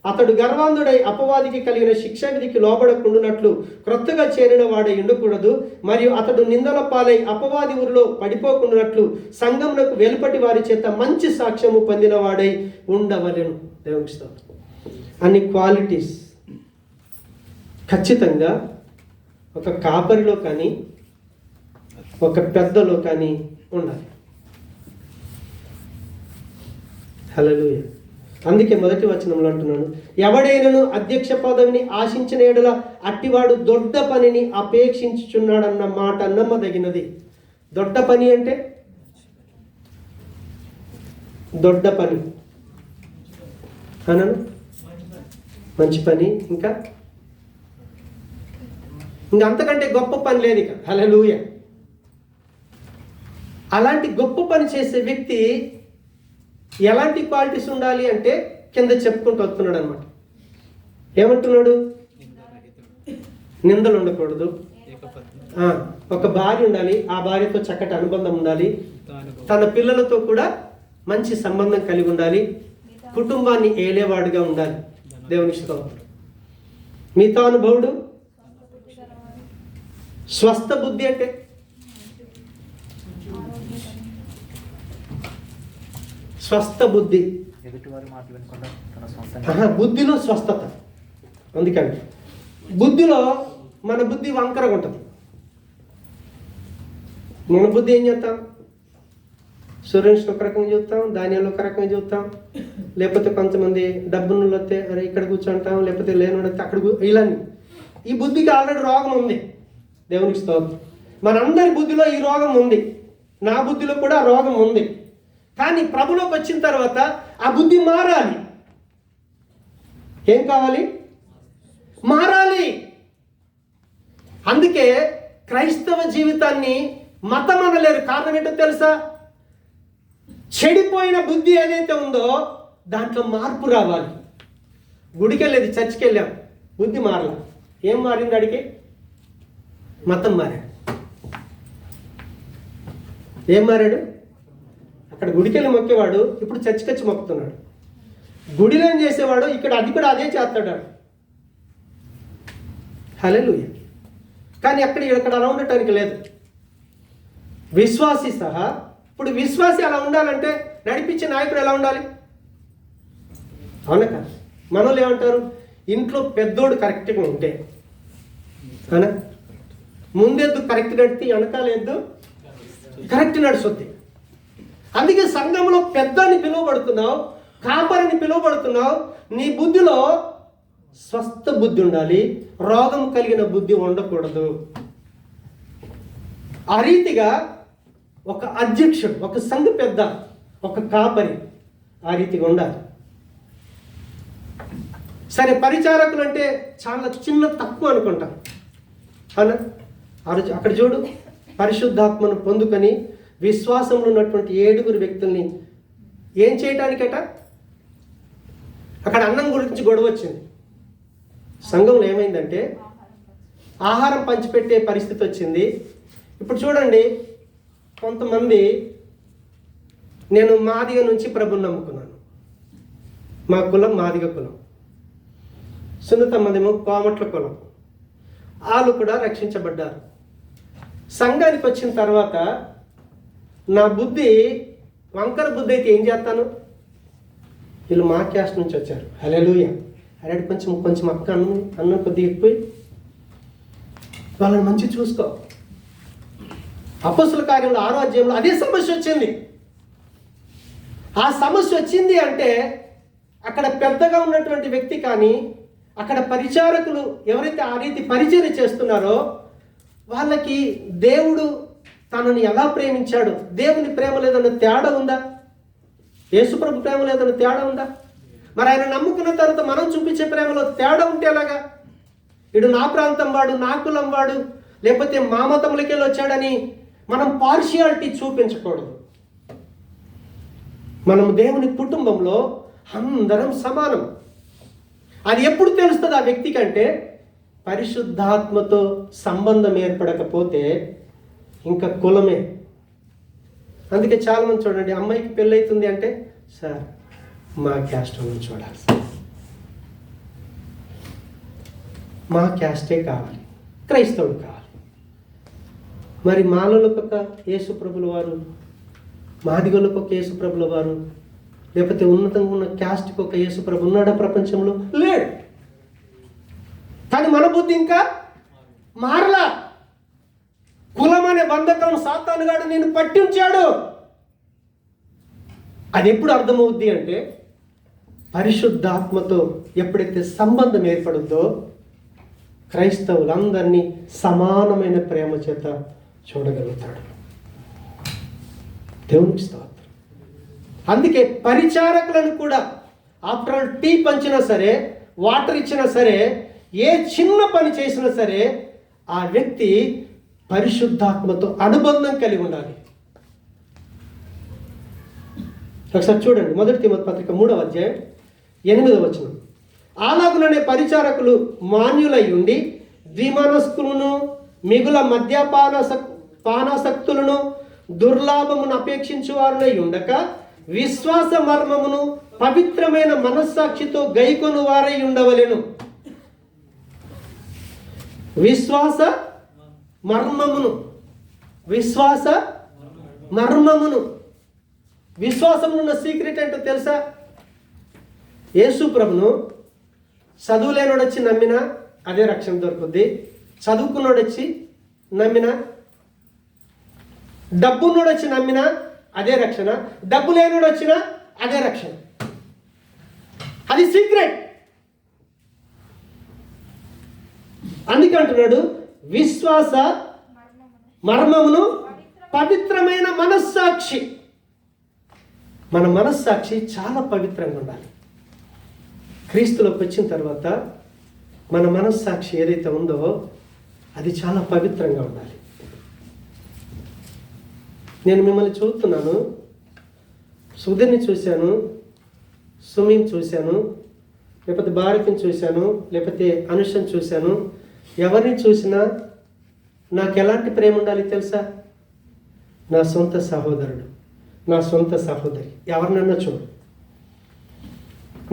అతడు గర్వాంధుడై అపవాదికి కలిగిన శిక్ష విధికి లోబడకుండునట్లు క్రొత్తగా చేరిన వాడై ఉండకూడదు. మరియు అతడు నిందల పాలై అపవాది ఊరిలో పడిపోకుండానట్లు సంఘమునకు వెలుపటి వారి చేత మంచి సాక్ష్యము పొందిన వాడై ఉండవలెను. దేవునికి స్తోత్రం. అన్ని క్వాలిటీస్ ఖచ్చితంగా ఒక కాపరిలో కానీ ఒక పెద్దలో కానీ ఉండాలి. హల్లెలూయా. అందుకే 1వ వచనంలో అంటున్నాను, ఎవడైనను అధ్యక్ష పదవిని ఆశించిన ఎడల అట్టివాడు దొడ్డ పనిని అపేక్షించుచున్నాడన్న మాట నమ్మదగినది. దొడ్డ పని అంటే దొడ్డ పని అనను, మంచి పని, ఇంకా అంతకంటే గొప్ప పని లేదు ఇక. హల్లెలూయా. అలాంటి గొప్ప పని చేసే వ్యక్తి ఎలాంటి క్వాలిటీస్ ఉండాలి అంటే కింద చెప్పుకుంటూ వస్తున్నాడు అనమాట. ఏమంటున్నాడు? నిందలు ఉండకూడదు, ఒక భార్య ఉండాలి, ఆ భార్యతో చక్కటి అనుబంధం ఉండాలి, తన పిల్లలతో కూడా మంచి సంబంధం కలిగి ఉండాలి, కుటుంబాన్ని ఏలేవాడుగా ఉండాలి. దేవుని స్తోత్రం. మితానుభవుడు, స్వస్థ బుద్ధి అంటే స్వస్థ బుద్ధి, బుద్ధిలో స్వస్థత. అందుకని బుద్ధిలో మన బుద్ధి వంకరగా ఉంటుంది. మన బుద్ధి ఏం చేస్తాం? సురేష్ ఒక రకంగా చూస్తాం, ధాన్యాలు ఒక రకంగా చూస్తాం, లేకపోతే కొంతమంది డబ్బులు వస్తే అరే ఇక్కడ కూర్చుంటాం, లేకపోతే లేనివాడితే అక్కడ ఇలాని. ఈ బుద్ధికి ఆల్రెడీ రోగం ఉంది. దేవునికి స్తోత్రం. మనందరి బుద్ధిలో ఈ రోగం ఉంది, నా బుద్ధిలో కూడా ఆ రోగం ఉంది. కానీ ప్రభులోకి వచ్చిన తర్వాత ఆ బుద్ధి మారాలి. ఏం కావాలి? మారాలి. అందుకే క్రైస్తవ జీవితాన్ని మతం అనలేరు. కారణం ఏంటో తెలుసా? చెడిపోయిన బుద్ధి ఏదైతే ఉందో దాంట్లో మార్పు రావాలి. గుడికి వెళ్ళేది, చర్చికి వెళ్ళాం, బుద్ధి మారలా. ఏం మారింది అడిగి? మతం మారాడు. ఏం మారాడు? అక్కడ గుడికి వెళ్ళి మొక్కేవాడు ఇప్పుడు చర్చికి వచ్చి మొక్కుతున్నాడు. గుడిలో ఏం చేసేవాడు ఇక్కడ అది కూడా అదే చేస్తాడు. హల్లెలూయా. కానీ ఇక్కడ అలా ఉండటానికి లేదు. విశ్వాసి సహా. ఇప్పుడు విశ్వాసి అలా ఉండాలంటే నడిపించే నాయకుడు ఎలా ఉండాలి? అవునా కాదు? మనోళ్ళు ఏమంటారు? ఇంట్లో పెద్దోడు కరెక్ట్గా ఉంటే, అవునా, ముందెద్దు కరెక్ట్ నడిపి వెనకాల ఎద్దు కరెక్ట్ నడుస్తుంది. అందుకే సంఘంలో పెద్దని పిలువబడుతున్నావు, కాపరిని పిలువబడుతున్నావు. నీ బుద్ధిలో స్వస్థ బుద్ధి ఉండాలి, రోగం కలిగిన బుద్ధి ఉండకూడదు. ఆ రీతిగా ఒక అధ్యక్షుడు, ఒక సంఘ పెద్ద, ఒక కాపరి ఆ రీతిగా ఉండాలి. సరే, పరిచారకులు అంటే చాలా చిన్న తక్కువ అనుకుంటాం, అవునా? అక్కడ చూడు, పరిశుద్ధాత్మను పొందుకొని విశ్వాసంలో ఉన్నటువంటి 7 వ్యక్తుల్ని ఏం చేయటానికట? అక్కడ అన్నం గురించి గొడవ వచ్చింది. సంఘంలో ఏమైందంటే ఆహారం పంచిపెట్టే పరిస్థితి వచ్చింది. ఇప్పుడు చూడండి, కొంతమంది, నేను మాదిగ నుంచి ప్రభుని నమ్ముకున్నాను, మా కులం మాదిగ కులం, సున్నిత మందేమో కోమట్ల కులం, వాళ్ళు కూడా రక్షించబడ్డారు. సంఘానికి వచ్చిన తర్వాత నా బుద్ధి వంకర బుద్ధి అయితే ఏం చేస్తాను? వీళ్ళు మా క్యాస్ట్ నుంచి వచ్చారు, హల్లెలూయా, అరే కొంచెం అక్క అన్నం కొద్దిగా ఎక్కువ, వాళ్ళని మంచి చూసుకో. అపొస్తలుల కార్యంలో 6వ అధ్యాయంలో అదే సమస్య వచ్చింది. ఆ సమస్య వచ్చింది అంటే అక్కడ పెద్దగా ఉన్నటువంటి వ్యక్తి కానీ, అక్కడ పరిచారకులు ఎవరైతే ఆ రీతి పరిచర్య చేస్తున్నారో వాళ్ళకి దేవుడు తనని ఎలా ప్రేమించాడు, దేవుని ప్రేమ లేదన్న తేడా ఉందా? యేసుప్రభు ప్రేమ లేదన్న తేడా ఉందా? మరి ఆయన నమ్ముకున్న తర్వాత మనం చూపించే ప్రేమలో తేడా ఉంటే ఎలాగా? ఇడు నా ప్రాంతం వాడు, నా కులం వాడు, లేకపోతే మా మతంలోకి వెళ్ళి వచ్చాడని మనం పార్షియాలిటీ చూపించకూడదు. మనం దేవుని కుటుంబంలో అందరం సమానం. అది ఎప్పుడు తెలుస్తుంది ఆ వ్యక్తి కంటే? పరిశుద్ధాత్మతో సంబంధం ఏర్పడకపోతే ఇంకా కులమే. అందుకే చాలామంది చూడండి, అమ్మాయికి పెళ్ళైతుంది అంటే, సార్ మా క్యాస్ట్ నుంచి చూడాలి, మా క్యాస్టే కావాలి, క్రైస్తవుడు కావాలి. మరి మాలలకు ఒక యేసుప్రభుల వారు, మాదిగలకు ఒక యేసుప్రభుల వారు, లేకపోతే ఉన్నతంగా ఉన్న క్యాస్ట్కి ఒక యేసుప్రభు ఉన్నాడా ప్రపంచంలో? లేడు. కానీ మన బుద్ధి ఇంకా మారలా. కులం అనే బంధకం సాతానుగాడు నేను పట్టించాడు. అది ఎప్పుడు అర్థమవుద్ది అంటే పరిశుద్ధాత్మతో ఎప్పుడైతే సంబంధం ఏర్పడుద్దో క్రైస్తవులందరినీ సమానమైన ప్రేమ చేత చూడగలుగుతాడు. దేవునికి స్తోత్రం. అందుకే పరిచారకులను కూడా ఆఫ్టర్ ఆల్ టీ పంచినా సరే, వాటర్ ఇచ్చినా సరే, ఏ చిన్న పని చేసినా సరే ఆ వ్యక్తి పరిశుద్ధాత్మతో అనుబంధం కలిగి ఉండాలి. ఒకసారి చూడండి, 1 తిమోతి పత్రిక 3వ అధ్యాయం 8వ వచనం. అలాగుననే పరిచారకులు మాన్యులై ఉండి ద్విమనస్కులను, మిగుల పానాసక్తులను, దుర్లాభమును అపేక్షించు వారులై ఉండక విశ్వాస మర్మమును పవిత్రమైన మనస్సాక్షితో గైకొను వారై ఉండవలెను. విశ్వాస మర్మమును, విశ్వాస మర్మమును. విశ్వాసంలో ఉన్న సీక్రెట్ ఏంటో తెలుసా? యేసు ప్రభును చదువులేనోడు వచ్చి నమ్మినా అదే రక్షణ దొరుకుద్ది, చదువుకున్నోడు వచ్చి నమ్మినా, డబ్బున్నోడు వచ్చి నమ్మినా అదే రక్షణ, డబ్బు లేనోడు వచ్చినా అదే రక్షణ. అది సీక్రెట్. అందుకే అంటున్నాడు విశ్వాస మర్మమును పవిత్రమైన మనస్సాక్షి. మన మనస్సాక్షి చాలా పవిత్రంగా ఉండాలి. క్రీస్తులోకి వచ్చిన తర్వాత మన మనస్సాక్షి ఏదైతే ఉందో అది చాలా పవిత్రంగా ఉండాలి. నేను మిమ్మల్ని చూస్తున్నాను, సుధీర్ని చూశాను, సుమీని చూశాను, లేకపోతే భారతిని చూశాను, లేకపోతే అనుషను చూశాను, ఎవరిని చూసినా నాకు ఎలాంటి ప్రేమ ఉండాలి తెలుసా? నా సొంత సహోదరుడు, నా సొంత సహోదరి, ఎవరినన్నా చూడు.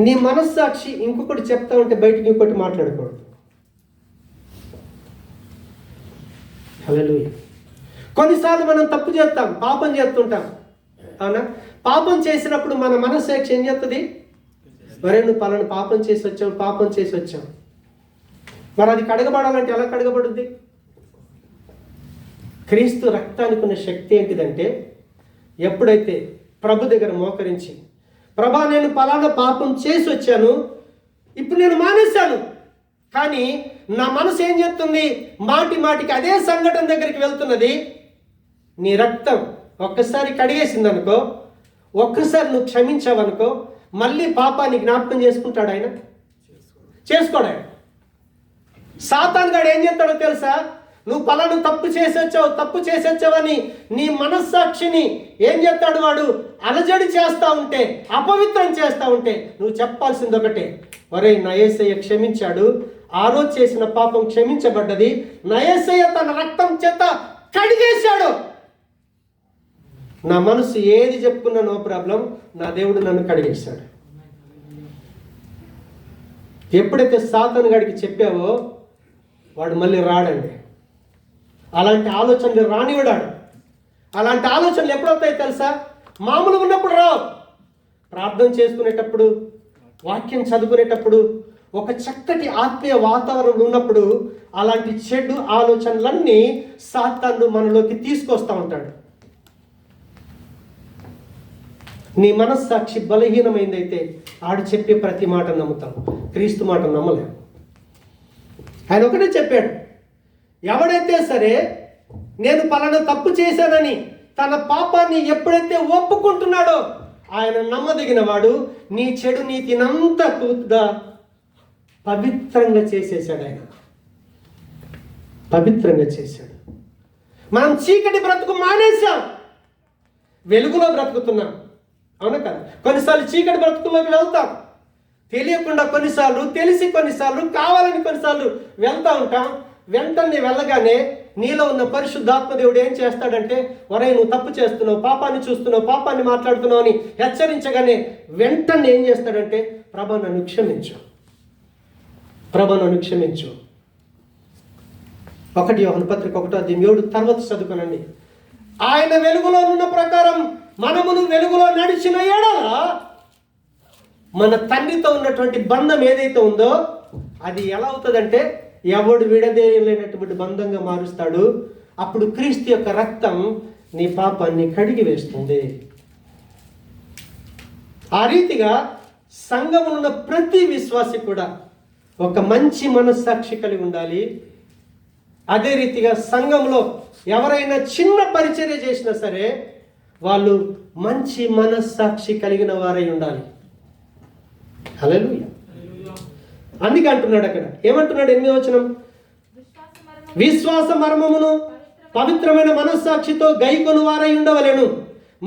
నీ మనస్సాక్షి ఇంకొకటి చెప్తా ఉంటే బయటికి ఇంకొకటి మాట్లాడకూడదు. హల్లెలూయా. కొన్నిసార్లు మనం తప్పు చేస్తాం, పాపం చేస్తుంటాం, అవునా? పాపం చేసినప్పుడు మన మనస్సాక్షి ఏం చేస్తుంది? మరే నువ్వు పలానా పాపం చేసి వచ్చావు. మరి అది కడగబడాలంటే ఎలా కడగబడుద్ది? క్రీస్తు రక్తానికి ఉన్న శక్తి ఏంటిదంటే, ఎప్పుడైతే ప్రభు దగ్గర మోకరించి, ప్రభా నేను పలానా పాపం చేసి వచ్చాను, ఇప్పుడు నేను మానేశాను, కానీ నా మనసు ఏం చెప్తుంది? మాటికి అదే సంఘటన దగ్గరికి వెళ్తున్నది. నీ రక్తం ఒక్కసారి కడిగేసింది అనుకో, ఒక్కసారి నువ్వు క్షమించావనుకో, మళ్ళీ పాపాన్ని జ్ఞాపకం చేసుకుంటాడు ఆయన? చేసుకోడు ఆయన. సాతాను గాడు ఏం చేస్తాడో తెలుసా? నువ్వు పలాను తప్పు చేసి వచ్చావని నీ మనస్సాక్షిని ఏం చేస్తాడు వాడు? అలజడి చేస్తూ ఉంటే, అపవిత్రం చేస్తూ ఉంటే నువ్వు చెప్పాల్సింది ఒకటే, ఒరే నా యేసయ్య క్షమించాడు, ఆ రోజు చేసిన పాపం క్షమించబడ్డది, నా యేసయ్య తన రక్తం చేత కడిగేశాడు. నా మనసు ఏది చెప్పుకున్నా నో ప్రాబ్లం, నా దేవుడు నన్ను కడిగేశాడు. ఎప్పుడైతే సాతాను గాడికి చెప్పావో వాడు మళ్ళీ రాడండి. అలాంటి ఆలోచనలు రానివ్వడాడు. అలాంటి ఆలోచనలు ఎప్పుడవుతాయి తెలుసా? మామూలుగా ఉన్నప్పుడు రావు. ప్రార్థన చేసుకునేటప్పుడు, వాక్యం చదువుకునేటప్పుడు, ఒక చక్కటి ఆత్మీయ వాతావరణం ఉన్నప్పుడు అలాంటి చెడు ఆలోచనలన్నీ సాతాను మనలోకి తీసుకొస్తూ ఉంటాడు. నీ మనస్సాక్షి బలహీనమైందైతే ఆడు చెప్పే ప్రతి మాట నమ్ముతాం, క్రీస్తు మాట నమ్మలేము. ఆయన ఒకటే చెప్పాడు, ఎవడైతే సరే నేను పలానా తప్పు చేశానని తన పాపాన్ని ఎప్పుడైతే ఒప్పుకుంటున్నాడో ఆయన నమ్మదగిన వాడు. నీ చెడు నీతినంతా పూర్తిగా పవిత్రంగా చేసేసాడు. ఆయన పవిత్రంగా చేశాడు. మనం చీకటి బ్రతుకు మానేశాం, వెలుగులో బ్రతుకుతున్నాం, అవునా కదా? కొన్నిసార్లు చీకటి బ్రతుకుల్లోకి వెళ్తాం, తెలియకుండా కొన్నిసార్లు, తెలిసి కొన్నిసార్లు, కావాలని కొన్నిసార్లు వెళ్తూ ఉంటాం. వెంటనే వెళ్ళగానే నీలో ఉన్న పరిశుద్ధాత్మ దేవుడు ఏం చేస్తాడంటే, ఒరే నువ్వు తప్పు చేస్తున్నావు, పాపాన్ని చూస్తున్నావు, పాపాన్ని మాట్లాడుతున్నావు అని హెచ్చరించగానే వెంటనే ఏం చేస్తాడంటే, ప్రభా నన్ను క్షమించు, ప్రభా నన్ను క్షమించు. 1 యోహాను పత్రిక 1:7 తర్వాత చదువుకోనండి. ఆయన వెలుగులో ఉన్న ప్రకారం మనమును వెలుగులో నడిచిన ఎడల మన తండ్రితో ఉన్నటువంటి బంధం ఏదైతే ఉందో అది ఎలా అవుతుందంటే, ఎవడు విడదీయలేనటువంటి బంధంగా మారుస్తాడు. అప్పుడు క్రీస్తు యొక్క రక్తం నీ పాపాన్ని కడిగి వేస్తుంది. ఆ రీతిగా సంఘంలో ఉన్న ప్రతి విశ్వాసి కూడా ఒక మంచి మనస్సాక్షి కలిగి ఉండాలి. అదే రీతిగా సంఘంలో ఎవరైనా చిన్న పరిచర్య చేసినా సరే వాళ్ళు మంచి మనస్సాక్షి కలిగిన వారై ఉండాలి. హల్లెలూయా. అందుకే అంటున్నాడు అక్కడ, ఏమంటున్నాడు 8వ వచనం, విశ్వాస మర్మమును పవిత్రమైన మనస్సాక్షితో గైకొను వారై ఉండవలెను,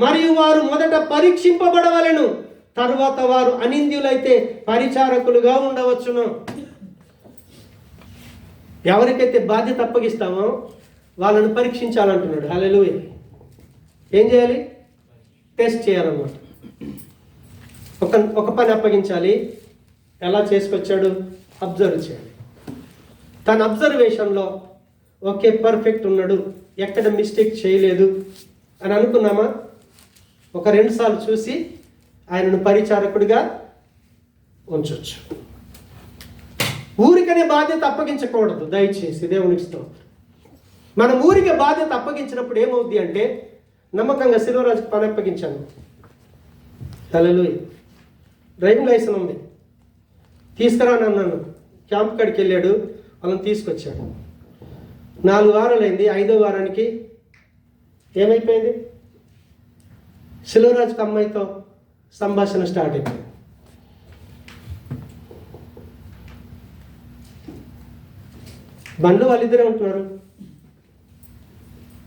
మరియు వారు మొదట పరీక్షింపబడవలెను, తరువాత వారు అనింద్యులైతే పరిచారకులుగా ఉండవచ్చును. ఎవరికైతే బాధ్యత అప్పగిస్తామో వాళ్ళను పరీక్షించాలంటున్నాడు. హల్లెలూయా. ఏం చేయాలి? టెస్ట్ చేయాలన్నమాట. ఒక పని అప్పగించాలి, ఎలా చేసుకొచ్చాడు అబ్జర్వ్ చేయాలి. తన అబ్జర్వేషన్లో ఓకే పర్ఫెక్ట్ ఉన్నాడు, ఎక్కడ మిస్టేక్ చేయలేదు అని అనుకున్నామా? ఒక 2 సార్లు చూసి ఆయనను పరిచారకుడిగా ఉంచవచ్చు. ఊరికనే బాధ్యత అప్పగించకూడదు దయచేసి, దేవునికి స్తోత్రం. మనం ఊరికే బాధ్యత అప్పగించినప్పుడు ఏమవుద్ది అంటే, నమ్మకంగా శిల్వరాజుకి పని అప్పగించాను, హల్లెలూయా, డ్రైవింగ్ లైసెన్స్ ఉంది, తీసుకురానన్నాను, క్యాంప్ కాడికి వెళ్ళాడు, వాళ్ళని తీసుకొచ్చాడు. 4 వారాలైంది, 5వ వారానికి ఏమైపోయింది? శిల్వరాజుకి అమ్మాయితో సంభాషణ స్టార్ట్ అయిపోయింది. బండ్లు వాళ్ళిద్దరే ఉంటున్నారు,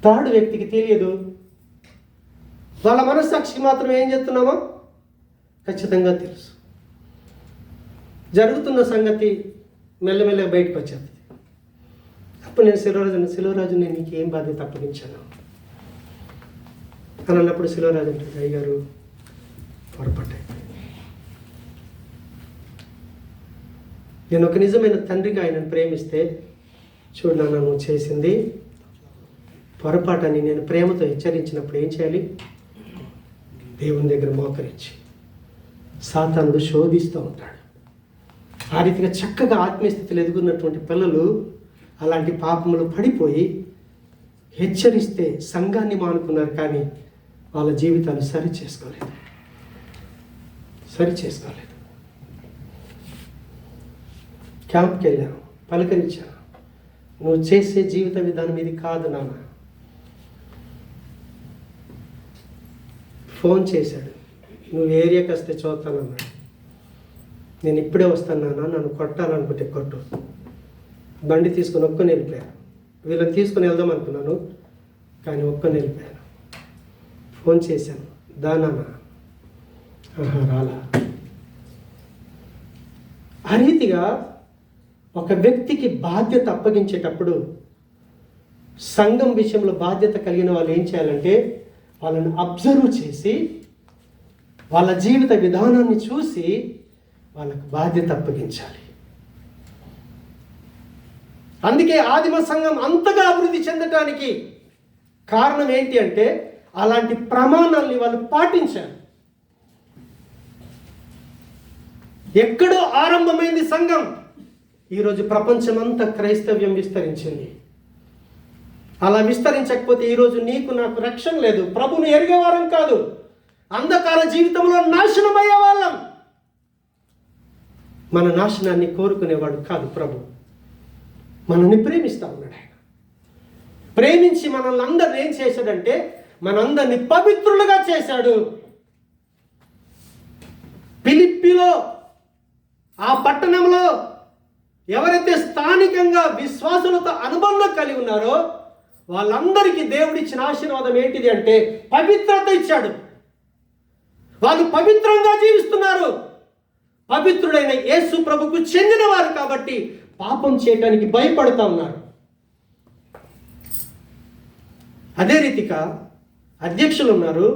థర్డ్ వ్యక్తికి తెలియదు. వాళ్ళ మనస్సాక్షికి మాత్రం ఏం చెప్తున్నామో ఖచ్చితంగా తెలుసు. జరుగుతున్న సంగతి మెల్లమెల్లగా బయటకు వచ్చేది. అప్పుడు నేను శిలవరాజు నేను నీకు ఏం బాధ్యత అప్పగించాను అని అన్నప్పుడు శిలవరాజు అంటాడు, అయ్యగారు పొరపాటు అయిపోయింది. నేను ఒక నిజమైన తండ్రిగా ఆయనను ప్రేమిస్తే, చూడు నాన్న నువ్వు చేసింది పొరపాటు అని నేను ప్రేమతో హెచ్చరించినప్పుడు ఏం చేయాలి? దేవుని దగ్గర మోకరించి సాతానుడు శోధిస్తూ ఉంటాడు. ఆ రీతిగా చక్కగా ఆత్మీయ స్థితిలో ఎదుగున్నటువంటి పిల్లలు అలాంటి పాపములు పడిపోయి హెచ్చరిస్తే సంఘాన్ని మానుకున్నారు, కానీ వాళ్ళ జీవితాలు సరి చేసుకోలేదు. క్యాంప్కి వెళ్ళాను, పలకరించాను, నువ్వు చేసే జీవిత విధానం ఇది కాదు నాన్న. ఫోన్ చేశాడు, నువ్వు ఏరియాకి వస్తే చూస్తానన్నాడు. నేను ఇప్పుడే వస్తాను నాన్న, నన్ను కొట్టాలనుకుంటే కొట్టు. బండి తీసుకొని ఒక్కని వెళ్ళిపోయాను. వీళ్ళని తీసుకొని వెళ్దాం అనుకున్నాను, కానీ ఒక్కని వెళ్ళిపోయాను. ఫోన్ చేశాను, దానా రాలా. ఆ రీతిగా ఒక వ్యక్తికి బాధ్యత అప్పగించేటప్పుడు సంఘం విషయంలో బాధ్యత కలిగిన వాళ్ళు ఏం చేయాలంటే వాళ్ళని అబ్జర్వ్ చేసి వాళ్ళ జీవిత విధానాన్ని చూసి వాళ్ళకు బాధ్యత అప్పగించాలి. అందుకే ఆదిమ సంఘం అంతగా అభివృద్ధి చెందటానికి కారణం ఏంటి అంటే అలాంటి ప్రమాణాలని వాళ్ళు పాటించారు. ఎక్కడో ఆరంభమైంది సంఘం, ఈరోజు ప్రపంచమంతా క్రైస్తవ్యం విస్తరించింది. అలా విస్తరించకపోతే ఈరోజు నీకు నాకు రక్షణ లేదు, ప్రభుని ఎరిగేవారం కాదు, అంధకార జీవితంలో నాశనం అయ్యేవాళ్ళం. మన నాశనాన్ని కోరుకునేవాడు కాదు ప్రభు, మనల్ని ప్రేమిస్తా ఉన్నాడు. ఆయన ప్రేమించి మనల్ని అందరిని ఏం చేశాడంటే మనందరినీ పవిత్రులుగా చేశాడు. ఫిలిప్పీలో ఆ పట్టణంలో ఎవరైతే స్థానికంగా విశ్వాసులతో అనుబంధం కలిగి ఉన్నారో వాళ్ళందరికీ దేవుడిచ్చిన ఆశీర్వాదం ఏంటిది అంటే పవిత్రత ఇచ్చాడు. వాళ్ళు పవిత్రంగా జీవిస్తున్నారు. పవిత్రుడైన యేసు ప్రభుకు చెందినవారు కాబట్టి పాపం చేయడానికి భయపడుతూ ఉన్నారు. అదే రీతిగా అధ్యక్షులు ఉన్నారు,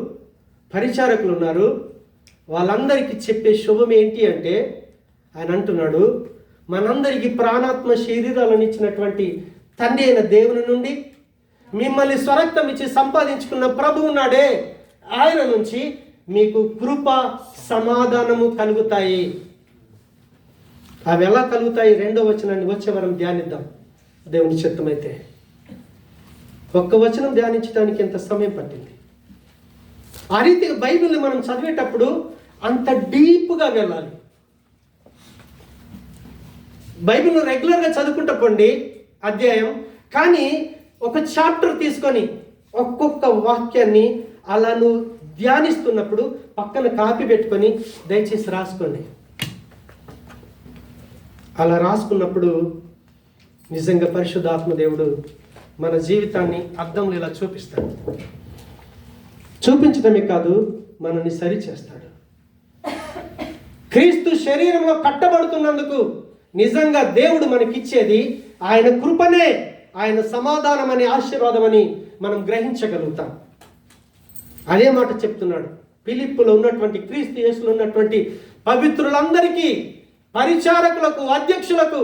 పరిచారకులు ఉన్నారు. వాళ్ళందరికీ చెప్పే శుభం ఏంటి అంటే ఆయన అంటున్నాడు, మనందరికీ ప్రాణాత్మ శరీరాలను ఇచ్చినటువంటి తండ్రి అయిన దేవుని నుండి మిమ్మల్ని స్వరక్తం ఇచ్చి సంపాదించుకున్న ప్రభు ఉన్నాడే, ఆయన నుంచి మీకు కృప సమాధానము కలుగుతాయి. అవి ఎలా కలుగుతాయి? 2వ వచనాన్ని వచ్చే వరం ధ్యానిద్దాం దేవుని చిత్తమైతే. ఒక్క వచనం ధ్యానించడానికి ఎంత సమయం పట్టింది. ఆ రీతిగా బైబిల్ని మనం చదివేటప్పుడు అంత డీప్గా వెళ్ళాలి. బైబిల్ను రెగ్యులర్గా చదువుకుంటూ పోండి అధ్యాయం, కానీ ఒక చాప్టర్ తీసుకొని ఒక్కొక్క వాక్యాన్ని అలా నువ్వు ధ్యానిస్తున్నప్పుడు పక్కన కాపీ పెట్టుకొని దయచేసి రాసుకోండి. అలా రాసుకున్నప్పుడు నిజంగా పరిశుద్ధాత్మ దేవుడు మన జీవితాన్ని అద్దంలో ఇలా చూపిస్తాడు. చూపించడమే కాదు, మనల్ని సరిచేస్తాడు. క్రీస్తు శరీరంలో కట్టబడుతున్నందుకు నిజంగా దేవుడు మనకిచ్చేది ఆయన కృపనే, ఆయన సమాధానం అనే ఆశీర్వాదం అని మనం గ్రహించగలుగుతాం. అదే మాట చెప్తున్నాడు. ఫిలిప్పులో ఉన్నటువంటి క్రీస్తు యేసులో ఉన్నటువంటి పవిత్రులందరికీ, పరిచారకులకు, అధ్యక్షులకు,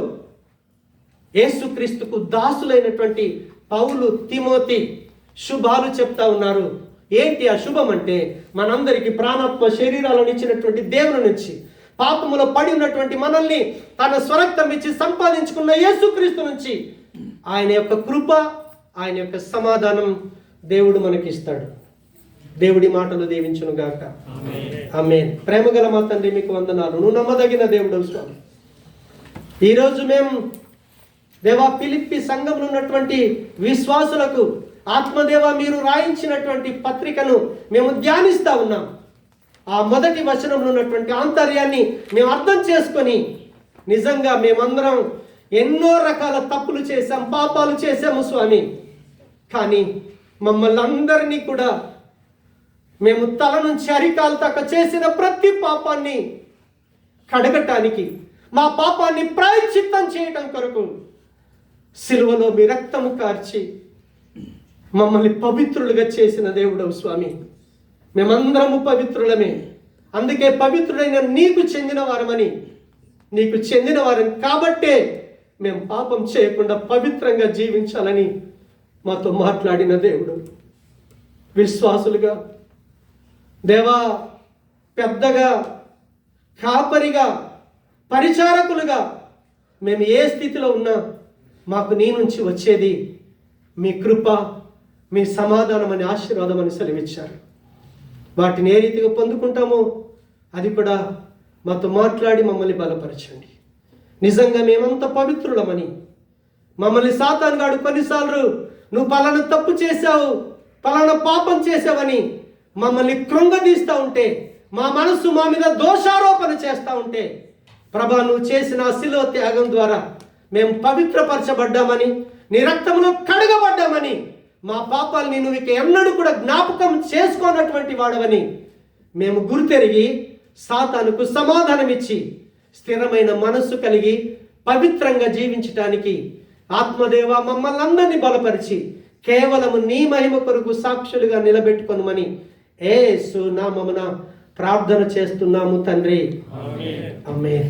యేసుక్రీస్తుకు దాసులైనటువంటి పౌలు, తిమోతి శుభాలు చెప్తా ఉన్నారు. ఏంటి ఆ శుభం అంటే మనందరికీ ప్రాణాత్మ శరీరాలను ఇచ్చినటువంటి దేవుని నుంచి, పాపములో పడి ఉన్నటువంటి మనల్ని తన స్వరక్తం ఇచ్చి సంపాదించుకున్న యేసుక్రీస్తు నుంచి ఆయన యొక్క కృప, ఆయన యొక్క సమాధానం దేవుడు మనకిస్తాడు. దేవుడి మాటలు దీవించును గాక. ఆమేన్. ప్రేమగల మా తండ్రి మీకు వందనాలు. నువ్వు నమ్మదగిన దేవుడు స్వామి. ఈరోజు మేము దేవా ఫిలిప్పి సంఘంలో ఉన్నటువంటి విశ్వాసులకు ఆత్మదేవ మీరు రాయించినటువంటి పత్రికను మేము ధ్యానిస్తా ఉన్నాం. ఆ మొదటి వచనంలో ఉన్నటువంటి ఆంతర్యాన్ని మేము అర్థం చేసుకొని నిజంగా మేమందరం ఎన్నో రకాల తప్పులు చేశాం, పాపాలు చేశాము స్వామి. కానీ మమ్మల్ని అందరినీ కూడా మేము తల నుంచి అరికాలు దాకా చేసిన ప్రతి పాపాన్ని కడగటానికి, మా పాపాన్ని ప్రాయశ్చిత్తం చేయటం కొరకు సిలువలో మీ రక్తము కార్చి మమ్మల్ని పవిత్రులుగా చేసిన దేవుడవు స్వామి. మేమందరము పవిత్రులమే. అందుకే పవిత్రుడైన నీకు చెందిన వారమని, నీకు చెందిన వారని కాబట్టే మేము పాపం చేయకుండా పవిత్రంగా జీవించాలని మాతో మాట్లాడిన దేవుడు. విశ్వాసులుగా, దేవా, పెద్దగా, కాపరిగా, పరిచారకులుగా మేము ఏ స్థితిలో ఉన్నా మాకు నీ నుంచి వచ్చేది మీ కృప, మీ సమాధానం అని, ఆశీర్వాదం అని సెలవిచ్చారు. వాటిని ఏ రీతిగా పొందుకుంటామో అది కూడా మాతో మాట్లాడి మమ్మల్ని బలపరచండి. నిజంగా మేమంత పవిత్రులమని, మమ్మల్ని సాతానుగాడు కొన్నిసార్లు నువ్వు పలానా తప్పు చేశావు, పలానా పాపం చేసావని మమ్మల్ని కృంగదీస్తూ ఉంటే, మా మనస్సు మా మీద దోషారోపణ చేస్తూ ఉంటే, ప్రభా నువ్వు చేసిన శిలువ త్యాగం ద్వారా మేము పవిత్రపరచబడ్డామని, నీ రక్తంలో కడగబడ్డామని, మా పాపాలని నువ్వు ఇక ఎన్నడూ కూడా జ్ఞాపకం చేసుకున్నటువంటి వాడవని మేము గుర్తెరిగి సాతానుకు సమాధానం ఇచ్చి స్థిరమైన మనస్సు కలిగి పవిత్రంగా జీవించటానికి ఆత్మదేవ మమ్మల్ని అందరినీ బలపరిచి కేవలము నీ మహిమ కొరకు సాక్షులుగా నిలబెట్టుకొనుమని యేసు నామమున ప్రార్థన చేస్తున్నాము తండ్రి. ఆమేన్.